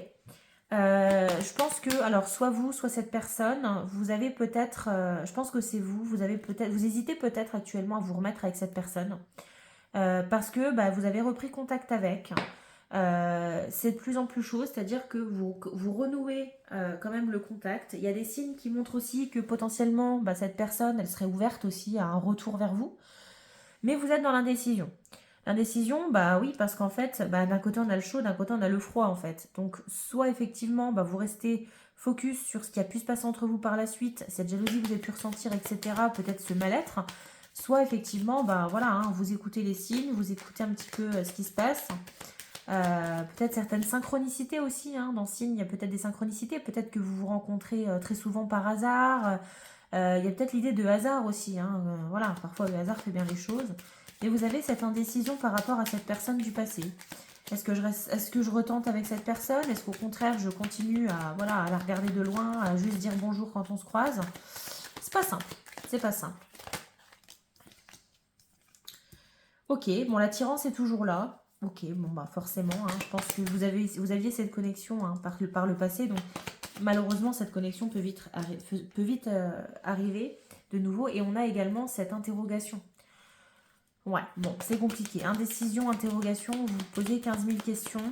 Je pense que, alors, soit vous, soit cette personne, vous avez peut-être, je pense que c'est vous, vous hésitez peut-être actuellement à vous remettre avec cette personne. Parce que bah, vous avez repris contact avec. C'est de plus en plus chaud, c'est-à-dire que vous renouez quand même le contact. Il y a des signes qui montrent aussi que potentiellement bah, cette personne, elle serait ouverte aussi à un retour vers vous. Mais vous êtes dans l'indécision. L'indécision, bah oui, parce qu'en fait, bah, d'un côté on a le chaud, d'un côté on a le froid en fait. Donc soit effectivement, bah, vous restez focus sur ce qui a pu se passer entre vous par la suite, cette jalousie que vous avez pu ressentir, etc., peut-être ce mal-être. Soit effectivement, bah voilà, hein, vous écoutez les signes, vous écoutez un petit peu ce qui se passe. Peut-être certaines synchronicités aussi, hein, dans le signe, il y a peut-être des synchronicités, peut-être que vous vous rencontrez très souvent par hasard. Il y a peut-être l'idée de hasard aussi, hein, voilà, parfois le hasard fait bien les choses. Et vous avez cette indécision par rapport à cette personne du passé. Est-ce que je retente avec cette personne? Est-ce qu'au contraire, je continue à, voilà, à la regarder de loin, à juste dire bonjour quand on se croise? C'est pas simple. C'est pas simple. Ok, bon, l'attirance est toujours là. Ok, bon, bah forcément, hein, je pense que vous aviez cette connexion hein, par le passé. Donc, malheureusement, cette connexion peut vite arriver de nouveau. Et on a également cette interrogation. Ouais, bon, c'est compliqué. Indécision, interrogation, vous vous posez 15 000 questions.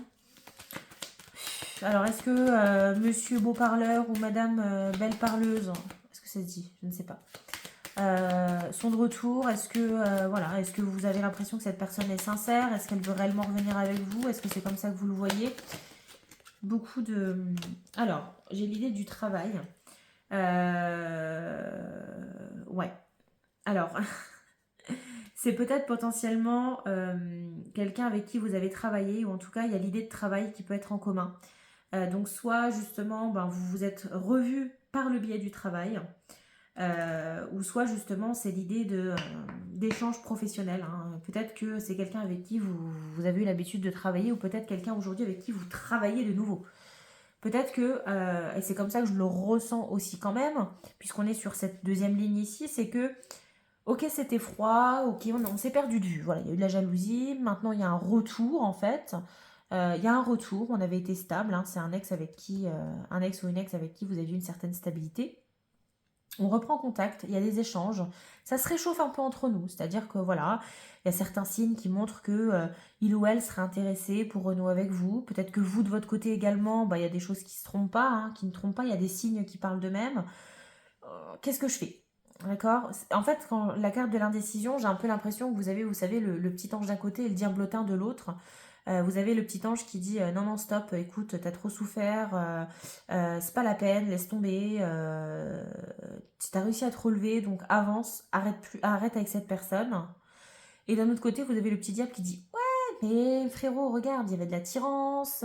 Alors, est-ce que monsieur beau parleur ou madame belle parleuse, est-ce que ça se dit? Je ne sais pas. Sont de retour? Est-ce que, voilà, est-ce que vous avez l'impression que cette personne est sincère? Est-ce qu'elle veut réellement revenir avec vous? Est-ce que c'est comme ça que vous le voyez? Beaucoup de... Alors, j'ai l'idée du travail. Ouais. Alors... C'est peut-être potentiellement quelqu'un avec qui vous avez travaillé, ou en tout cas, il y a l'idée de travail qui peut être en commun. Donc, soit justement, ben, vous vous êtes revus par le biais du travail, ou soit justement, c'est l'idée d'échange professionnel. Hein. Peut-être que c'est quelqu'un avec qui vous avez eu l'habitude de travailler, ou peut-être quelqu'un aujourd'hui avec qui vous travaillez de nouveau. Peut-être que, et c'est comme ça que je le ressens aussi quand même, puisqu'on est sur cette deuxième ligne ici, c'est que ok, c'était froid, ok, on s'est perdu de vue. Voilà, il y a eu de la jalousie. Maintenant, il y a un retour, en fait. Il y a un retour. On avait été stable. Hein, c'est un ex avec qui, un ex ou une ex avec qui vous avez eu une certaine stabilité. On reprend contact. Il y a des échanges. Ça se réchauffe un peu entre nous. C'est-à-dire que voilà, il y a certains signes qui montrent que il ou elle serait intéressé pour renouer avec vous. Peut-être que vous, de votre côté également, bah, il y a des choses qui se trompent pas, hein, qui ne trompent pas. Il y a des signes qui parlent d'eux-mêmes. Qu'est-ce que je fais? D'accord. En fait, quand la carte de l'indécision, j'ai un peu l'impression que vous avez, vous savez, le petit ange d'un côté et le diablotin de l'autre. Vous avez le petit ange qui dit non, non, stop, écoute, t'as trop souffert, c'est pas la peine, laisse tomber, t'as réussi à te relever, donc avance, arrête avec cette personne. Et d'un autre côté, vous avez le petit diable qui dit ouais, mais frérot, regarde, il y avait de l'attirance,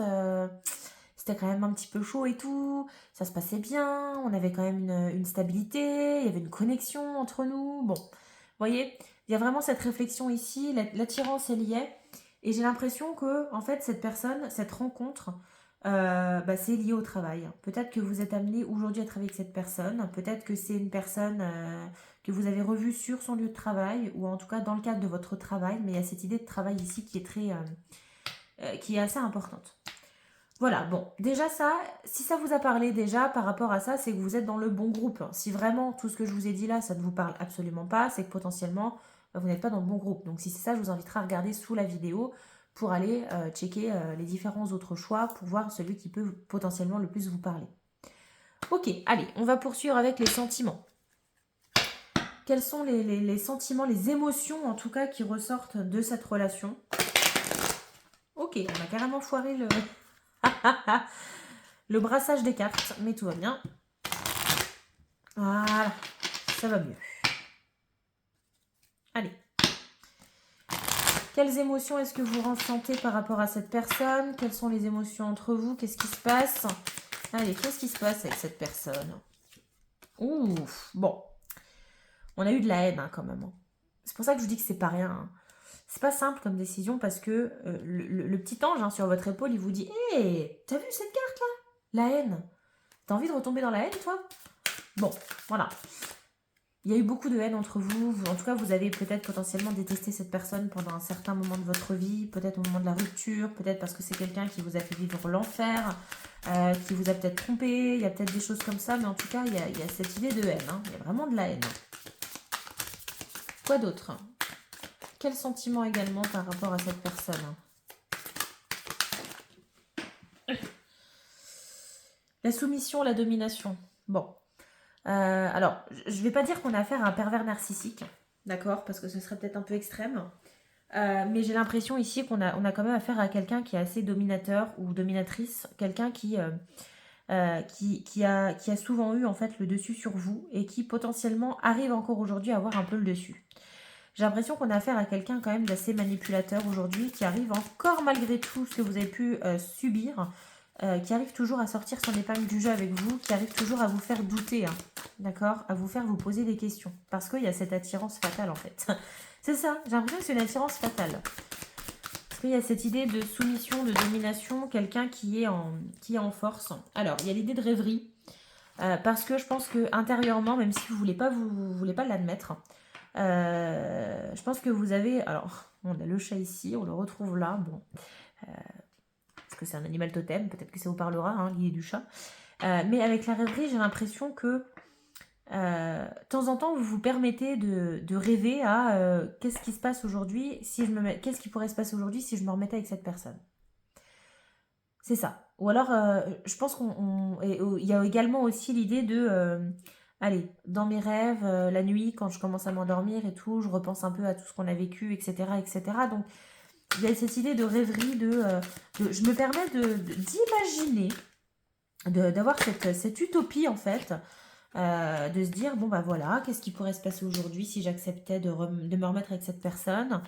c'était quand même un petit peu chaud et tout, ça se passait bien, on avait quand même une stabilité, il y avait une connexion entre nous. Bon, vous voyez, il y a vraiment cette réflexion ici, l'attirance elle y est, et j'ai l'impression que en fait cette personne, cette rencontre, bah, c'est lié au travail. Peut-être que vous êtes amené aujourd'hui à travailler avec cette personne, peut-être que c'est une personne que vous avez revue sur son lieu de travail, ou en tout cas dans le cadre de votre travail, mais il y a cette idée de travail ici qui est qui est assez importante. Voilà, bon, déjà ça, si ça vous a parlé déjà par rapport à ça, c'est que vous êtes dans le bon groupe. Si vraiment tout ce que je vous ai dit là, ça ne vous parle absolument pas, c'est que potentiellement, vous n'êtes pas dans le bon groupe. Donc si c'est ça, je vous inviterai à regarder sous la vidéo pour aller checker les différents autres choix pour voir celui qui peut potentiellement le plus vous parler. Ok, allez, on va poursuivre avec les sentiments. Quels sont les sentiments, les émotions en tout cas qui ressortent de cette relation? Ok, on a carrément foiré le... le brassage des cartes, mais tout va bien. Voilà, ça va mieux. Allez. Quelles émotions est-ce que vous ressentez par rapport à cette personne? Quelles sont les émotions entre vous? Qu'est-ce qui se passe? Allez, qu'est-ce qui se passe avec cette personne? Ouf, bon. On a eu de la haine hein, quand même. C'est pour ça que je vous dis que c'est pas rien. Hein. C'est pas simple comme décision parce que le petit ange hein, sur votre épaule, il vous dit « Hé, t'as vu cette carte là? La haine. T'as envie de retomber dans la haine, toi ?» Bon, voilà. Il y a eu beaucoup de haine entre vous. En tout cas, vous avez peut-être potentiellement détesté cette personne pendant un certain moment de votre vie, peut-être au moment de la rupture, peut-être parce que c'est quelqu'un qui vous a fait vivre l'enfer, qui vous a peut-être trompé, il y a peut-être des choses comme ça, mais en tout cas, il y a cette idée de haine. Hein. Il y a vraiment de la haine. Quoi d'autre? Quel sentiment également par rapport à cette personne? La soumission, la domination. Bon. Alors, je ne vais pas dire qu'on a affaire à un pervers narcissique, d'accord, parce que ce serait peut-être un peu extrême. Mais j'ai l'impression ici qu'on a quand même affaire à quelqu'un qui est assez dominateur ou dominatrice, quelqu'un qui a souvent eu en fait le dessus sur vous et qui potentiellement arrive encore aujourd'hui à avoir un peu le dessus. J'ai l'impression qu'on a affaire à quelqu'un quand même d'assez manipulateur aujourd'hui, qui arrive encore malgré tout ce que vous avez pu subir, qui arrive toujours à sortir son épingle du jeu avec vous, qui arrive toujours à vous faire douter, hein, d'accord, à vous faire vous poser des questions, parce qu'il y a cette attirance fatale en fait. C'est ça, j'ai l'impression que c'est une attirance fatale. Parce qu'il y a cette idée de soumission, de domination, quelqu'un qui est en force. Alors, il y a l'idée de rêverie, parce que je pense que intérieurement, même si vous voulez pas l'admettre, je pense que vous avez... Alors, on a le chat ici, on le retrouve là, bon... parce que c'est un animal totem, peut-être que ça vous parlera, hein, l'idée du chat. Mais avec la rêverie, j'ai l'impression que de temps en temps, vous vous permettez de rêver à qu'est-ce qui se passe aujourd'hui, qu'est-ce qui pourrait se passer aujourd'hui si je me remettais avec cette personne. C'est ça. Ou alors, je pense il y a également aussi l'idée de... allez, dans mes rêves, la nuit, quand je commence à m'endormir et tout, je repense un peu à tout ce qu'on a vécu, etc., etc. Donc, il y a cette idée de rêverie, je me permets d'imaginer, d'avoir cette utopie en fait, de se dire, bon bah voilà, qu'est-ce qui pourrait se passer aujourd'hui si j'acceptais de me remettre avec cette personne.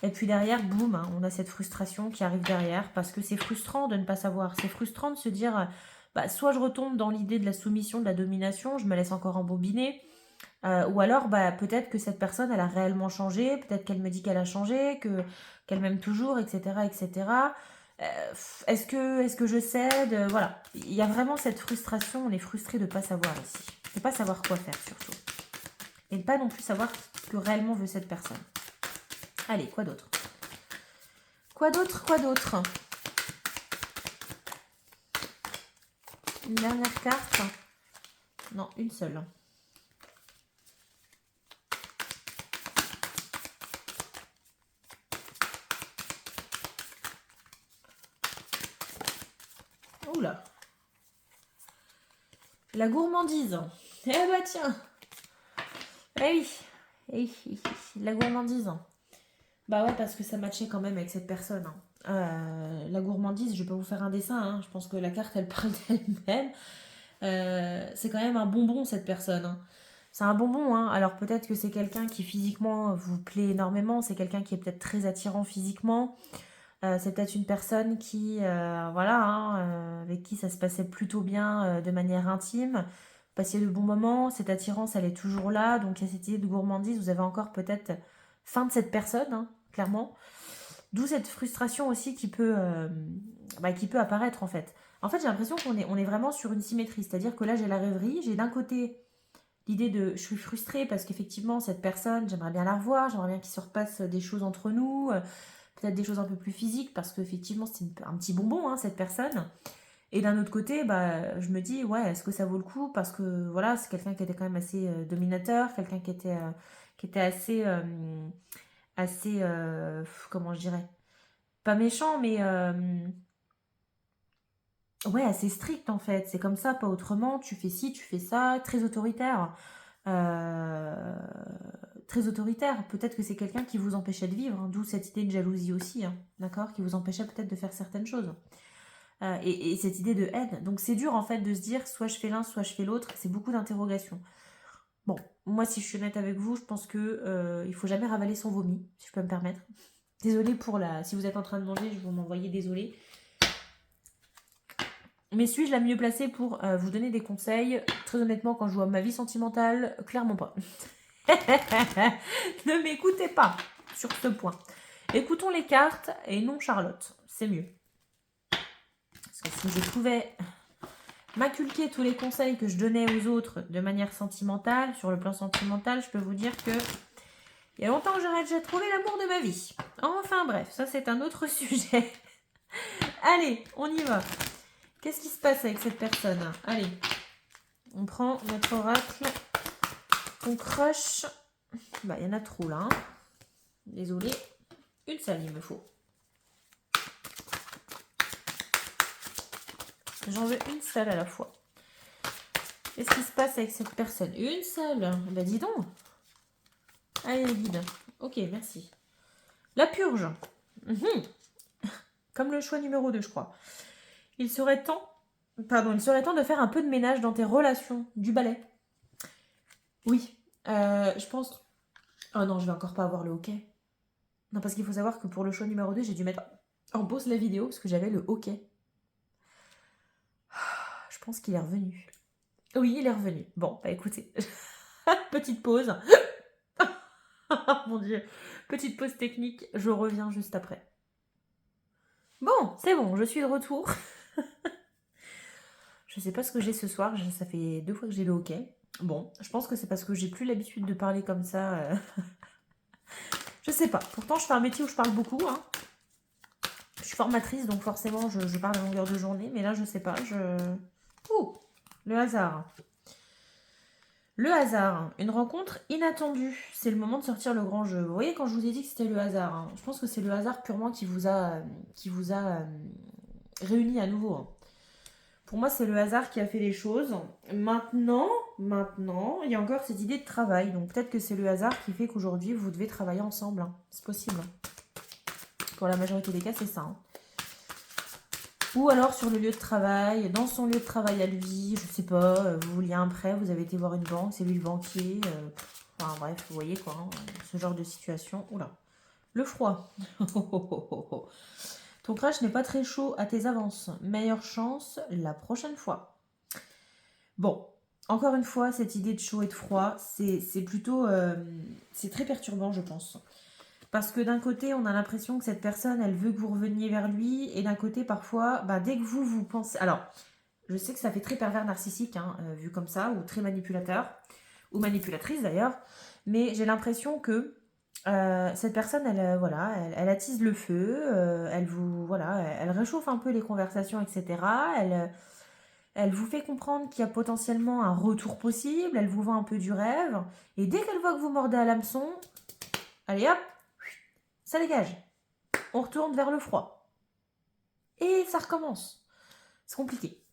Et puis derrière, boum, hein, on a cette frustration qui arrive derrière, parce que c'est frustrant de ne pas savoir, c'est frustrant de se dire, bah, soit je retombe dans l'idée de la soumission, de la domination, je me laisse encore embobiner, ou alors, bah, peut-être que cette personne, elle a réellement changé, peut-être qu'elle me dit qu'elle a changé, qu'elle m'aime toujours, etc., etc. Est-ce que je cède? Voilà. Il y a vraiment cette frustration, on est frustré de ne pas savoir ici. De ne pas savoir quoi faire, surtout. Et de ne pas non plus savoir ce que réellement veut cette personne. Allez, quoi d'autre? Quoi d'autre? Quoi d'autre? Une dernière carte? Non, une seule. Oula. La gourmandise. Eh bah tiens. Eh oui. La gourmandise. Bah ouais, parce que ça matchait quand même avec cette personne. Hein. La gourmandise, je peux vous faire un dessin. Hein. Je pense que la carte, elle parle d'elle-même. C'est quand même un bonbon, cette personne. Hein. C'est un bonbon. Hein. Alors peut-être que c'est quelqu'un qui physiquement vous plaît énormément. C'est quelqu'un qui est peut-être très attirant physiquement. C'est peut-être une personne qui, voilà, hein, avec qui ça se passait plutôt bien de manière intime. Vous passiez de bons moments, cette attirance, elle est toujours là. Donc il y a cette idée de gourmandise. Vous avez encore peut-être faim de cette personne, hein, clairement. D'où cette frustration aussi qui peut apparaître en fait. En fait, j'ai l'impression on est vraiment sur une symétrie. C'est-à-dire que là, j'ai la rêverie. J'ai d'un côté l'idée de je suis frustrée parce qu'effectivement, cette personne, j'aimerais bien la revoir. J'aimerais bien qu'il se repasse des choses entre nous. Peut-être des choses un peu plus physiques parce qu'effectivement, c'est un petit bonbon, hein, cette personne. Et d'un autre côté, bah, je me dis, ouais, est-ce que ça vaut le coup? Parce que voilà, c'est quelqu'un qui était quand même assez dominateur, quelqu'un qui était assez, comment je dirais, pas méchant, mais ouais, assez strict en fait. C'est comme ça, pas autrement. Tu fais ci, tu fais ça, très autoritaire. Euh, Très autoritaire. Peut-être que c'est quelqu'un qui vous empêchait de vivre, hein, d'où cette idée de jalousie aussi, hein, d'accord, qui vous empêchait peut-être de faire certaines choses. Et cette idée de haine. Donc c'est dur en fait de se dire soit je fais l'un, soit je fais l'autre. C'est beaucoup d'interrogations. Bon, moi si je suis honnête avec vous, je pense que il faut jamais ravaler son vomi, si je peux me permettre. Désolée pour la... Si vous êtes en train de manger, je vais vous m'envoyer désolée. Mais suis-je la mieux placée pour vous donner des conseils? Très honnêtement, quand je vois ma vie sentimentale, clairement pas. Ne m'écoutez pas sur ce point. Écoutons les cartes et non Charlotte. C'est mieux. Parce que si je pouvais m'inculquer tous les conseils que je donnais aux autres de manière sentimentale, sur le plan sentimental, je peux vous dire que il y a longtemps que j'aurais déjà trouvé l'amour de ma vie. Enfin bref, ça c'est un autre sujet. Allez, on y va. Qu'est-ce qui se passe avec cette personne? Allez, on prend notre oracle. On croche. Bah, il y en a trop là. Hein. Désolée. Une seule, il me faut. J'en veux une seule à la fois. Qu'est-ce qui se passe avec cette personne? Une seule. Bah, dis donc. Allez, les guides. Ok, merci. La purge. Comme le choix numéro 2, je crois. Il serait temps de faire un peu de ménage dans tes relations. Du balai. Oui. Je pense... Oh non, je vais encore pas avoir le hockey. Non, parce qu'il faut savoir que pour le choix numéro 2, j'ai dû mettre en pause la vidéo parce que j'avais le hockey. Je pense qu'il est revenu. Oui, il est revenu. Bon, bah écoutez. Petite pause. Mon Dieu. Petite pause technique. Je reviens juste après. Bon, c'est bon, je suis de retour. Je sais pas ce que j'ai ce soir. Ça fait 2 fois que j'ai le hockey. Bon, je pense que c'est parce que j'ai plus l'habitude de parler comme ça. Je sais pas. Pourtant, je fais un métier où je parle beaucoup. Hein. Je suis formatrice, donc forcément, je parle à longueur de journée. Mais là, je sais pas. Ouh, le hasard. Le hasard. Une rencontre inattendue. C'est le moment de sortir le grand jeu. Vous voyez, quand je vous ai dit que c'était le hasard, hein, je pense que c'est le hasard purement qui vous a réunis à nouveau. Hein. Pour moi, c'est le hasard qui a fait les choses. Maintenant, il y a encore cette idée de travail. Donc peut-être que c'est le hasard qui fait qu'aujourd'hui, vous devez travailler ensemble. Hein. C'est possible. Pour la majorité des cas, c'est ça. Hein. Ou alors sur le lieu de travail, dans son lieu de travail à lui, je sais pas, vous vouliez un prêt, vous avez été voir une banque, c'est lui le banquier. Enfin bref, vous voyez quoi, hein, ce genre de situation. Oula, le froid. Ton crash n'est pas très chaud à tes avances. Meilleure chance la prochaine fois. Bon, encore une fois, cette idée de chaud et de froid, c'est plutôt... c'est très perturbant, je pense. Parce que d'un côté, on a l'impression que cette personne, elle veut que vous reveniez vers lui. Et d'un côté, parfois, bah, dès que vous pensez... Alors, je sais que ça fait très pervers narcissique, hein, vu comme ça, ou très manipulateur, ou manipulatrice d'ailleurs. Mais j'ai l'impression que cette personne, elle attise le feu, elle réchauffe un peu les conversations, etc. Elle vous fait comprendre qu'il y a potentiellement un retour possible, elle vous vend un peu du rêve. Et dès qu'elle voit que vous mordez à l'hameçon, allez hop, ça dégage. On retourne vers le froid. Et ça recommence. C'est compliqué.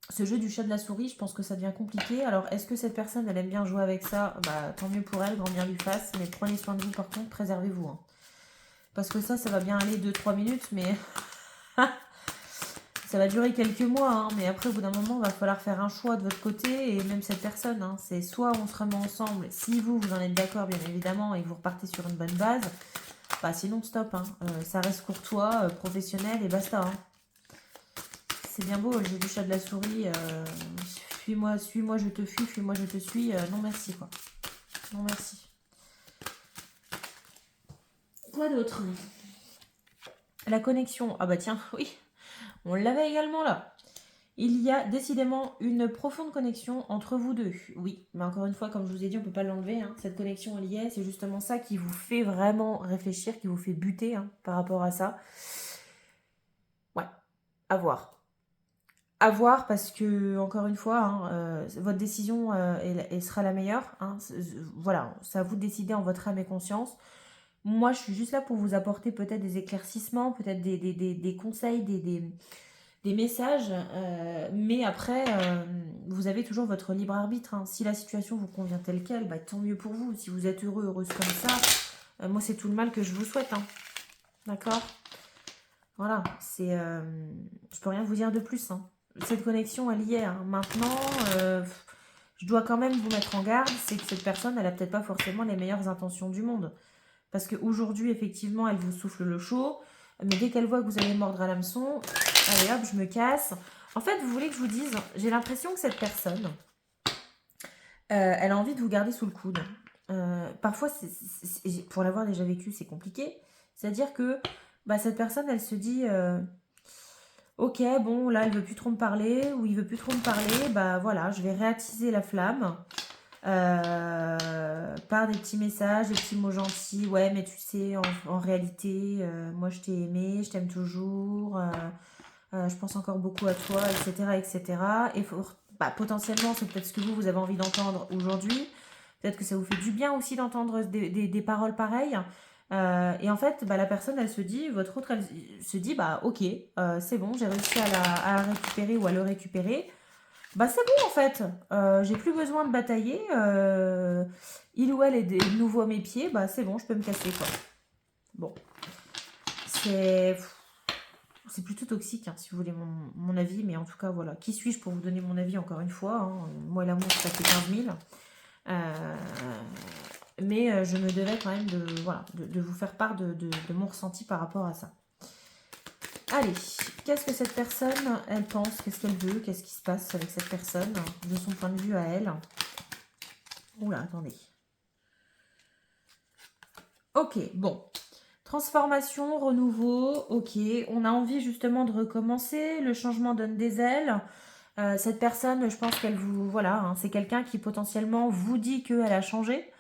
Ce jeu du chat de la souris, je pense que ça devient compliqué. Alors, est-ce que cette personne, elle aime bien jouer avec ça? Bah, tant mieux pour elle, grand bien lui fasse. Mais prenez soin de vous, par contre, préservez-vous. Hein. Parce que ça va bien aller 2-3 minutes, mais... ça va durer quelques mois. Hein. Mais après, au bout d'un moment, il va falloir faire un choix de votre côté. Et même cette personne, hein, c'est soit on se remet ensemble, si vous en êtes d'accord, bien évidemment, et que vous repartez sur une bonne base... Bah sinon stop, hein. Ça reste courtois, professionnel et basta. Hein. C'est bien beau le jeu du chat de la souris. Suis-moi, je te fuis, fuis-moi, je te suis. Non merci quoi. Non merci. Quoi d'autre? La connexion. Ah bah tiens, oui. On l'avait également là. Il y a décidément une profonde connexion entre vous deux. Oui, mais encore une fois, comme je vous ai dit, on ne peut pas l'enlever. Hein. Cette connexion, elle y est. C'est justement ça qui vous fait vraiment réfléchir, qui vous fait buter hein, par rapport à ça. Ouais, à voir. À voir parce que, encore une fois, hein, votre décision elle sera la meilleure. Hein. Voilà, c'est à vous de décider en votre âme et conscience. Moi, je suis juste là pour vous apporter peut-être des éclaircissements, peut-être des conseils, des messages, mais après, vous avez toujours votre libre arbitre. Hein. Si la situation vous convient telle qu'elle, bah, tant mieux pour vous. Si vous êtes heureux, heureuse comme ça, moi, c'est tout le mal que je vous souhaite. Hein. D'accord? Voilà, je peux rien vous dire de plus. Hein. Cette connexion, elle y est. Hein. Maintenant, je dois quand même vous mettre en garde, c'est que cette personne, elle a peut-être pas forcément les meilleures intentions du monde. Parce qu'aujourd'hui, effectivement, elle vous souffle le chaud. Mais dès qu'elle voit que vous allez mordre à l'hameçon, allez hop, je me casse. En fait, vous voulez que je vous dise, j'ai l'impression que cette personne, elle a envie de vous garder sous le coude. Parfois, pour l'avoir déjà vécu, c'est compliqué. C'est-à-dire que bah, cette personne, elle se dit ok, bon, là, elle veut plus trop me parler, ou il veut plus trop me parler, bah voilà, je vais réattiser la flamme par des petits messages, des petits mots gentils. Ouais, mais tu sais, en réalité, moi, je t'ai aimé, je t'aime toujours, je pense encore beaucoup à toi, etc., etc. Et bah, potentiellement, c'est peut-être ce que vous avez envie d'entendre aujourd'hui. Peut-être que ça vous fait du bien aussi d'entendre des paroles pareilles. Et en fait, bah, la personne, elle se dit, votre autre, elle se dit, bah ok, c'est bon, j'ai réussi à la récupérer ou à le récupérer. Bah c'est bon en fait, j'ai plus besoin de batailler. Il ou elle est de nouveau à mes pieds, bah c'est bon, je peux me casser quoi. Bon, c'est c'est plutôt toxique, hein, si vous voulez mon avis, mais en tout cas, voilà. Qui suis-je pour vous donner mon avis, encore une fois, hein. Moi, l'amour, ça fait 15 000. Mais je me devais quand même voilà, de vous faire part de mon ressenti par rapport à ça. Allez, qu'est-ce que cette personne, elle pense? Qu'est-ce qu'elle veut? Qu'est-ce qui se passe avec cette personne, de son point de vue à elle? Oula, attendez. Ok, bon. Transformation, renouveau, ok. On a envie justement de recommencer. Le changement donne des ailes. Cette personne, je pense qu'elle vous... Voilà, hein, c'est quelqu'un qui potentiellement vous dit qu'elle a changé,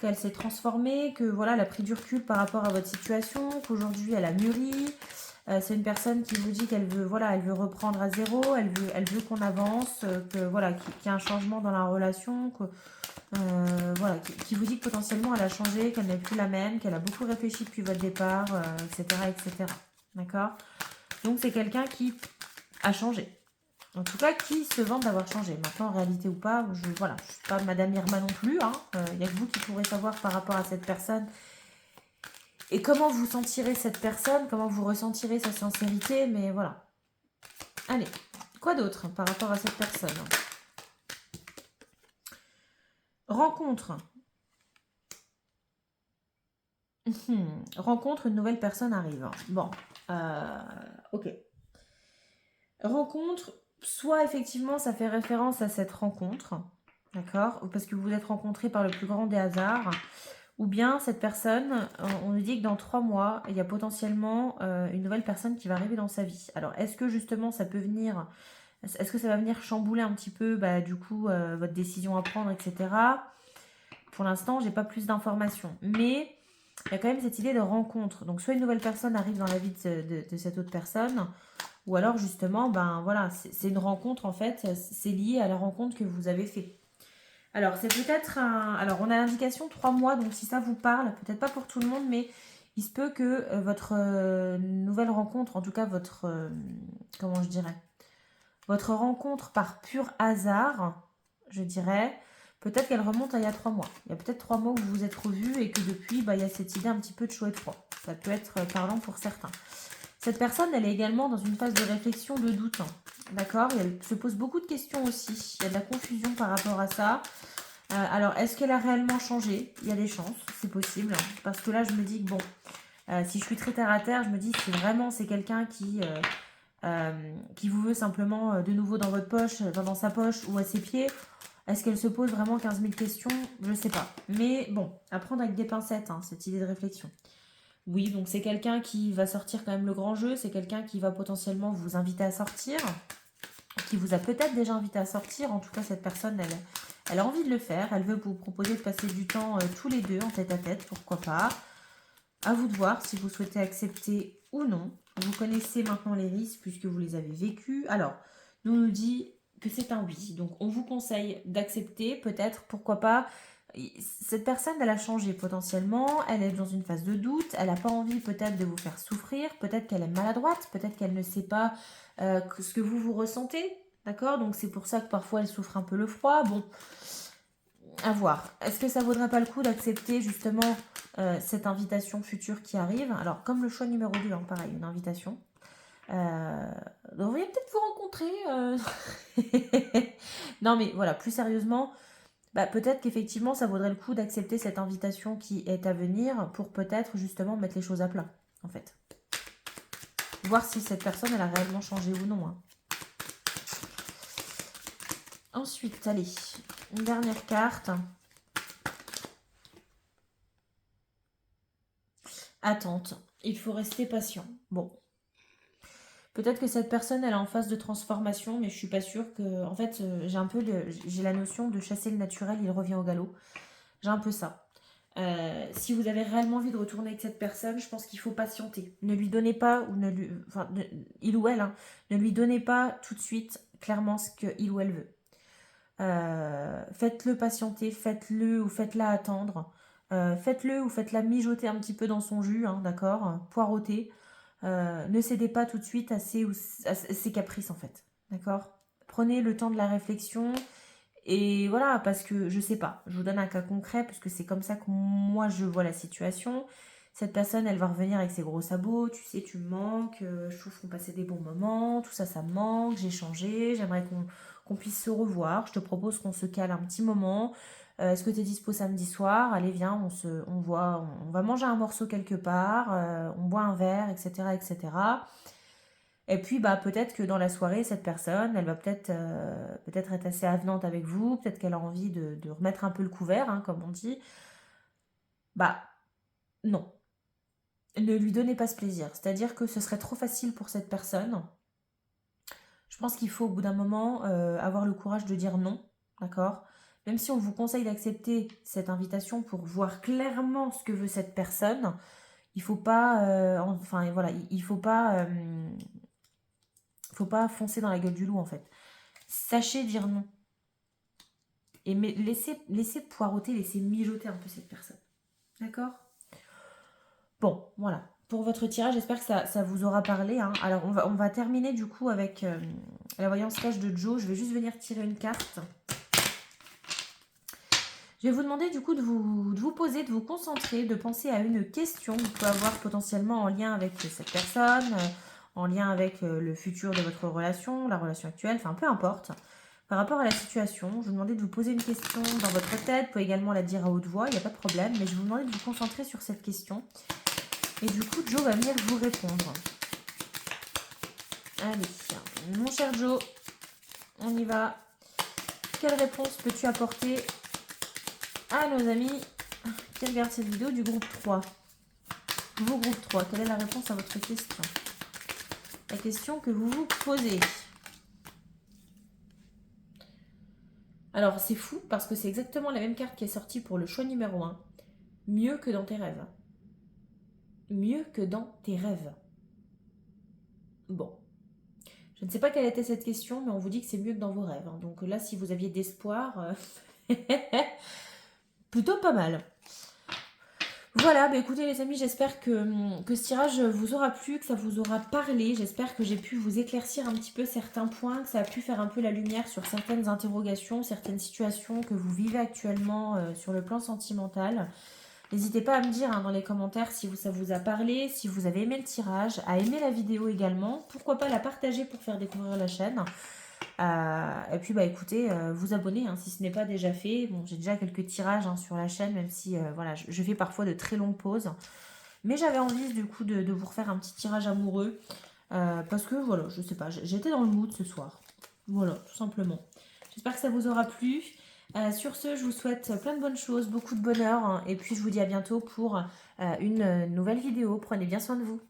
qu'elle s'est transformée, que voilà, elle a pris du recul par rapport à votre situation, qu'aujourd'hui elle a mûri. C'est une personne qui vous dit qu'elle veut, voilà, elle veut reprendre à zéro, elle veut qu'on avance, que voilà, qu'il y a un changement dans la relation, que, voilà, qui vous dit que potentiellement elle a changé, qu'elle n'est plus la même, qu'elle a beaucoup réfléchi depuis votre départ, etc., etc. D'accord? Donc c'est quelqu'un qui a changé. En tout cas, qui se vante d'avoir changé. Maintenant, en réalité ou pas, je ne suis pas Madame Irma non plus. Il n'y a que vous qui pourrez savoir par rapport à cette personne. Et comment vous sentirez cette personne, comment vous ressentirez sa sincérité, mais voilà. Allez, quoi d'autre par rapport à cette personne? Rencontre. Rencontre, une nouvelle personne arrive. Bon, ok. Rencontre, soit effectivement ça fait référence à cette rencontre, d'accord? Parce que vous vous êtes rencontrés par le plus grand des hasards. Ou bien cette personne, on nous dit que dans 3 mois, il y a potentiellement une nouvelle personne qui va arriver dans sa vie. Alors, est-ce que justement ça peut venir, est-ce que ça va venir chambouler un petit peu, bah, du coup, votre décision à prendre, etc. Pour l'instant, j'ai pas plus d'informations. Mais il y a quand même cette idée de rencontre. Donc, soit une nouvelle personne arrive dans la vie de cette autre personne, ou alors justement, ben voilà, c'est une rencontre en fait, c'est lié à la rencontre que vous avez fait. Alors, c'est peut-être un... Alors, on a l'indication 3 mois, donc si ça vous parle, peut-être pas pour tout le monde, mais il se peut que votre nouvelle rencontre, en tout cas votre... comment je dirais? Votre rencontre par pur hasard, je dirais, peut-être qu'elle remonte à il y a 3 mois. Il y a peut-être 3 mois où vous vous êtes revus et que depuis, bah, il y a cette idée un petit peu de chaud et de froid. Ça peut être parlant pour certains. Cette personne, elle est également dans une phase de réflexion, de doute. D'accord? Et elle se pose beaucoup de questions aussi. Il y a de la confusion par rapport à ça. Alors, est-ce qu'elle a réellement changé? Il y a des chances, c'est possible. Parce que là, je me dis que bon, si je suis très terre à terre, je me dis si vraiment c'est quelqu'un qui vous veut simplement de nouveau dans votre poche, dans sa poche ou à ses pieds, est-ce qu'elle se pose vraiment 15 000 questions? Je ne sais pas. Mais bon, à prendre avec des pincettes, hein, cette idée de réflexion. Oui, donc c'est quelqu'un qui va sortir quand même le grand jeu, c'est quelqu'un qui va potentiellement vous inviter à sortir, qui vous a peut-être déjà invité à sortir. En tout cas, cette personne, elle a envie de le faire. Elle veut vous proposer de passer du temps tous les deux en tête à tête, pourquoi pas. À vous de voir si vous souhaitez accepter ou non. Vous connaissez maintenant les risques puisque vous les avez vécus. Alors, nous dit que c'est un oui. Donc, on vous conseille d'accepter, peut-être, pourquoi pas. Cette personne, elle a changé potentiellement. Elle est dans une phase de doute. Elle n'a pas envie peut-être de vous faire souffrir. Peut-être qu'elle est maladroite. Peut-être qu'elle ne sait pas ce que vous ressentez. D'accord? Donc, c'est pour ça que parfois, elle souffre un peu le froid. Bon, à voir. Est-ce que ça vaudrait pas le coup d'accepter justement cette invitation future qui arrive? Alors, comme le choix numéro 2, hein, pareil, une invitation. Vous devriez peut-être vous rencontrer. Non, mais voilà, plus sérieusement, bah, peut-être qu'effectivement, ça vaudrait le coup d'accepter cette invitation qui est à venir pour peut-être justement mettre les choses à plat, en fait. Voir si cette personne, elle a réellement changé ou non. Hein. Ensuite, allez, une dernière carte. Attente. il faut rester patient. Bon. Peut-être que cette personne, elle est en phase de transformation, mais je suis pas sûre que... En fait, j'ai un peu j'ai la notion de chasser le naturel, il revient au galop. J'ai un peu ça. Si vous avez réellement envie de retourner avec cette personne, je pense qu'il faut patienter. Ne lui donnez pas, ou ne lui... Enfin, il ou elle, hein, ne lui donnez pas tout de suite clairement ce qu'il ou elle veut. Faites-le patienter, faites-le ou faites-la attendre. Faites-le ou faites-la mijoter un petit peu dans son jus, hein, d'accord? Poireauter. Ne cédez pas tout de suite à ses caprices, en fait. D'accord? Prenez le temps de la réflexion. Et voilà, parce que je sais pas. Je vous donne un cas concret, puisque c'est comme ça que moi je vois la situation. Cette personne, elle va revenir avec ses gros sabots. Tu sais, tu me manques. Je trouve qu'on passait des bons moments. Tout ça, ça me manque. J'ai changé. J'aimerais qu'on puisse se revoir. Je te propose qu'on se cale un petit moment. Est-ce que tu es dispo samedi soir? Allez, viens, on voit, on va manger un morceau quelque part, on boit un verre, etc., etc. Et puis, bah, peut-être que dans la soirée, cette personne, elle va peut-être être assez avenante avec vous, peut-être qu'elle a envie de remettre un peu le couvert, hein, comme on dit. Bah, non. Ne lui donnez pas ce plaisir. C'est-à-dire que ce serait trop facile pour cette personne. Je pense qu'il faut au bout d'un moment avoir le courage de dire non, d'accord? Même si on vous conseille d'accepter cette invitation pour voir clairement ce que veut cette personne, il faut pas, enfin voilà, il faut pas foncer dans la gueule du loup en fait. Sachez dire non et laissez poireauter, laissez mijoter un peu cette personne, d'accord? Bon, voilà. Pour votre tirage, j'espère que ça vous aura parlé, hein. Alors, on va terminer du coup avec la voyance cache de Joe. Je vais juste venir tirer une carte. Je vais vous demander du coup de vous poser, de vous concentrer, de penser à une question que vous pouvez avoir potentiellement en lien avec cette personne, en lien avec le futur de votre relation, la relation actuelle, enfin peu importe. Par rapport à la situation, je vais vous demander de vous poser une question dans votre tête, vous pouvez également la dire à haute voix, il n'y a pas de problème, mais je vais vous demander de vous concentrer sur cette question. Et du coup, Joe va venir vous répondre. Allez, mon cher Joe, on y va. Quelle réponse peux-tu apporter à nos amis qui regardent cette vidéo du groupe 3? Vos groupe 3, quelle est la réponse à votre question? La question que vous vous posez. Alors, c'est fou parce que c'est exactement la même carte qui est sortie pour le choix numéro 1. Mieux que dans tes rêves. Mieux que dans tes rêves. Bon. Je ne sais pas quelle était cette question, mais on vous dit que c'est mieux que dans vos rêves, hein. Donc là, si vous aviez d'espoir, plutôt pas mal. Voilà, bah écoutez les amis, j'espère que ce tirage vous aura plu, que ça vous aura parlé. J'espère que j'ai pu vous éclaircir un petit peu certains points, que ça a pu faire un peu la lumière sur certaines interrogations, certaines situations que vous vivez actuellement sur le plan sentimental. N'hésitez pas à me dire, hein, dans les commentaires si ça vous a parlé, si vous avez aimé le tirage, à aimer la vidéo également. Pourquoi pas la partager pour faire découvrir la chaîne. Et puis bah écoutez, vous abonner, hein, si ce n'est pas déjà fait. Bon, j'ai déjà quelques tirages, hein, sur la chaîne, même si voilà, je fais parfois de très longues pauses. Mais j'avais envie du coup de vous refaire un petit tirage amoureux. Parce que voilà, je sais pas, j'étais dans le mood ce soir. Voilà, tout simplement. J'espère que ça vous aura plu. Sur ce, je vous souhaite plein de bonnes choses, beaucoup de bonheur, hein, et puis je vous dis à bientôt pour une nouvelle vidéo. Prenez bien soin de vous.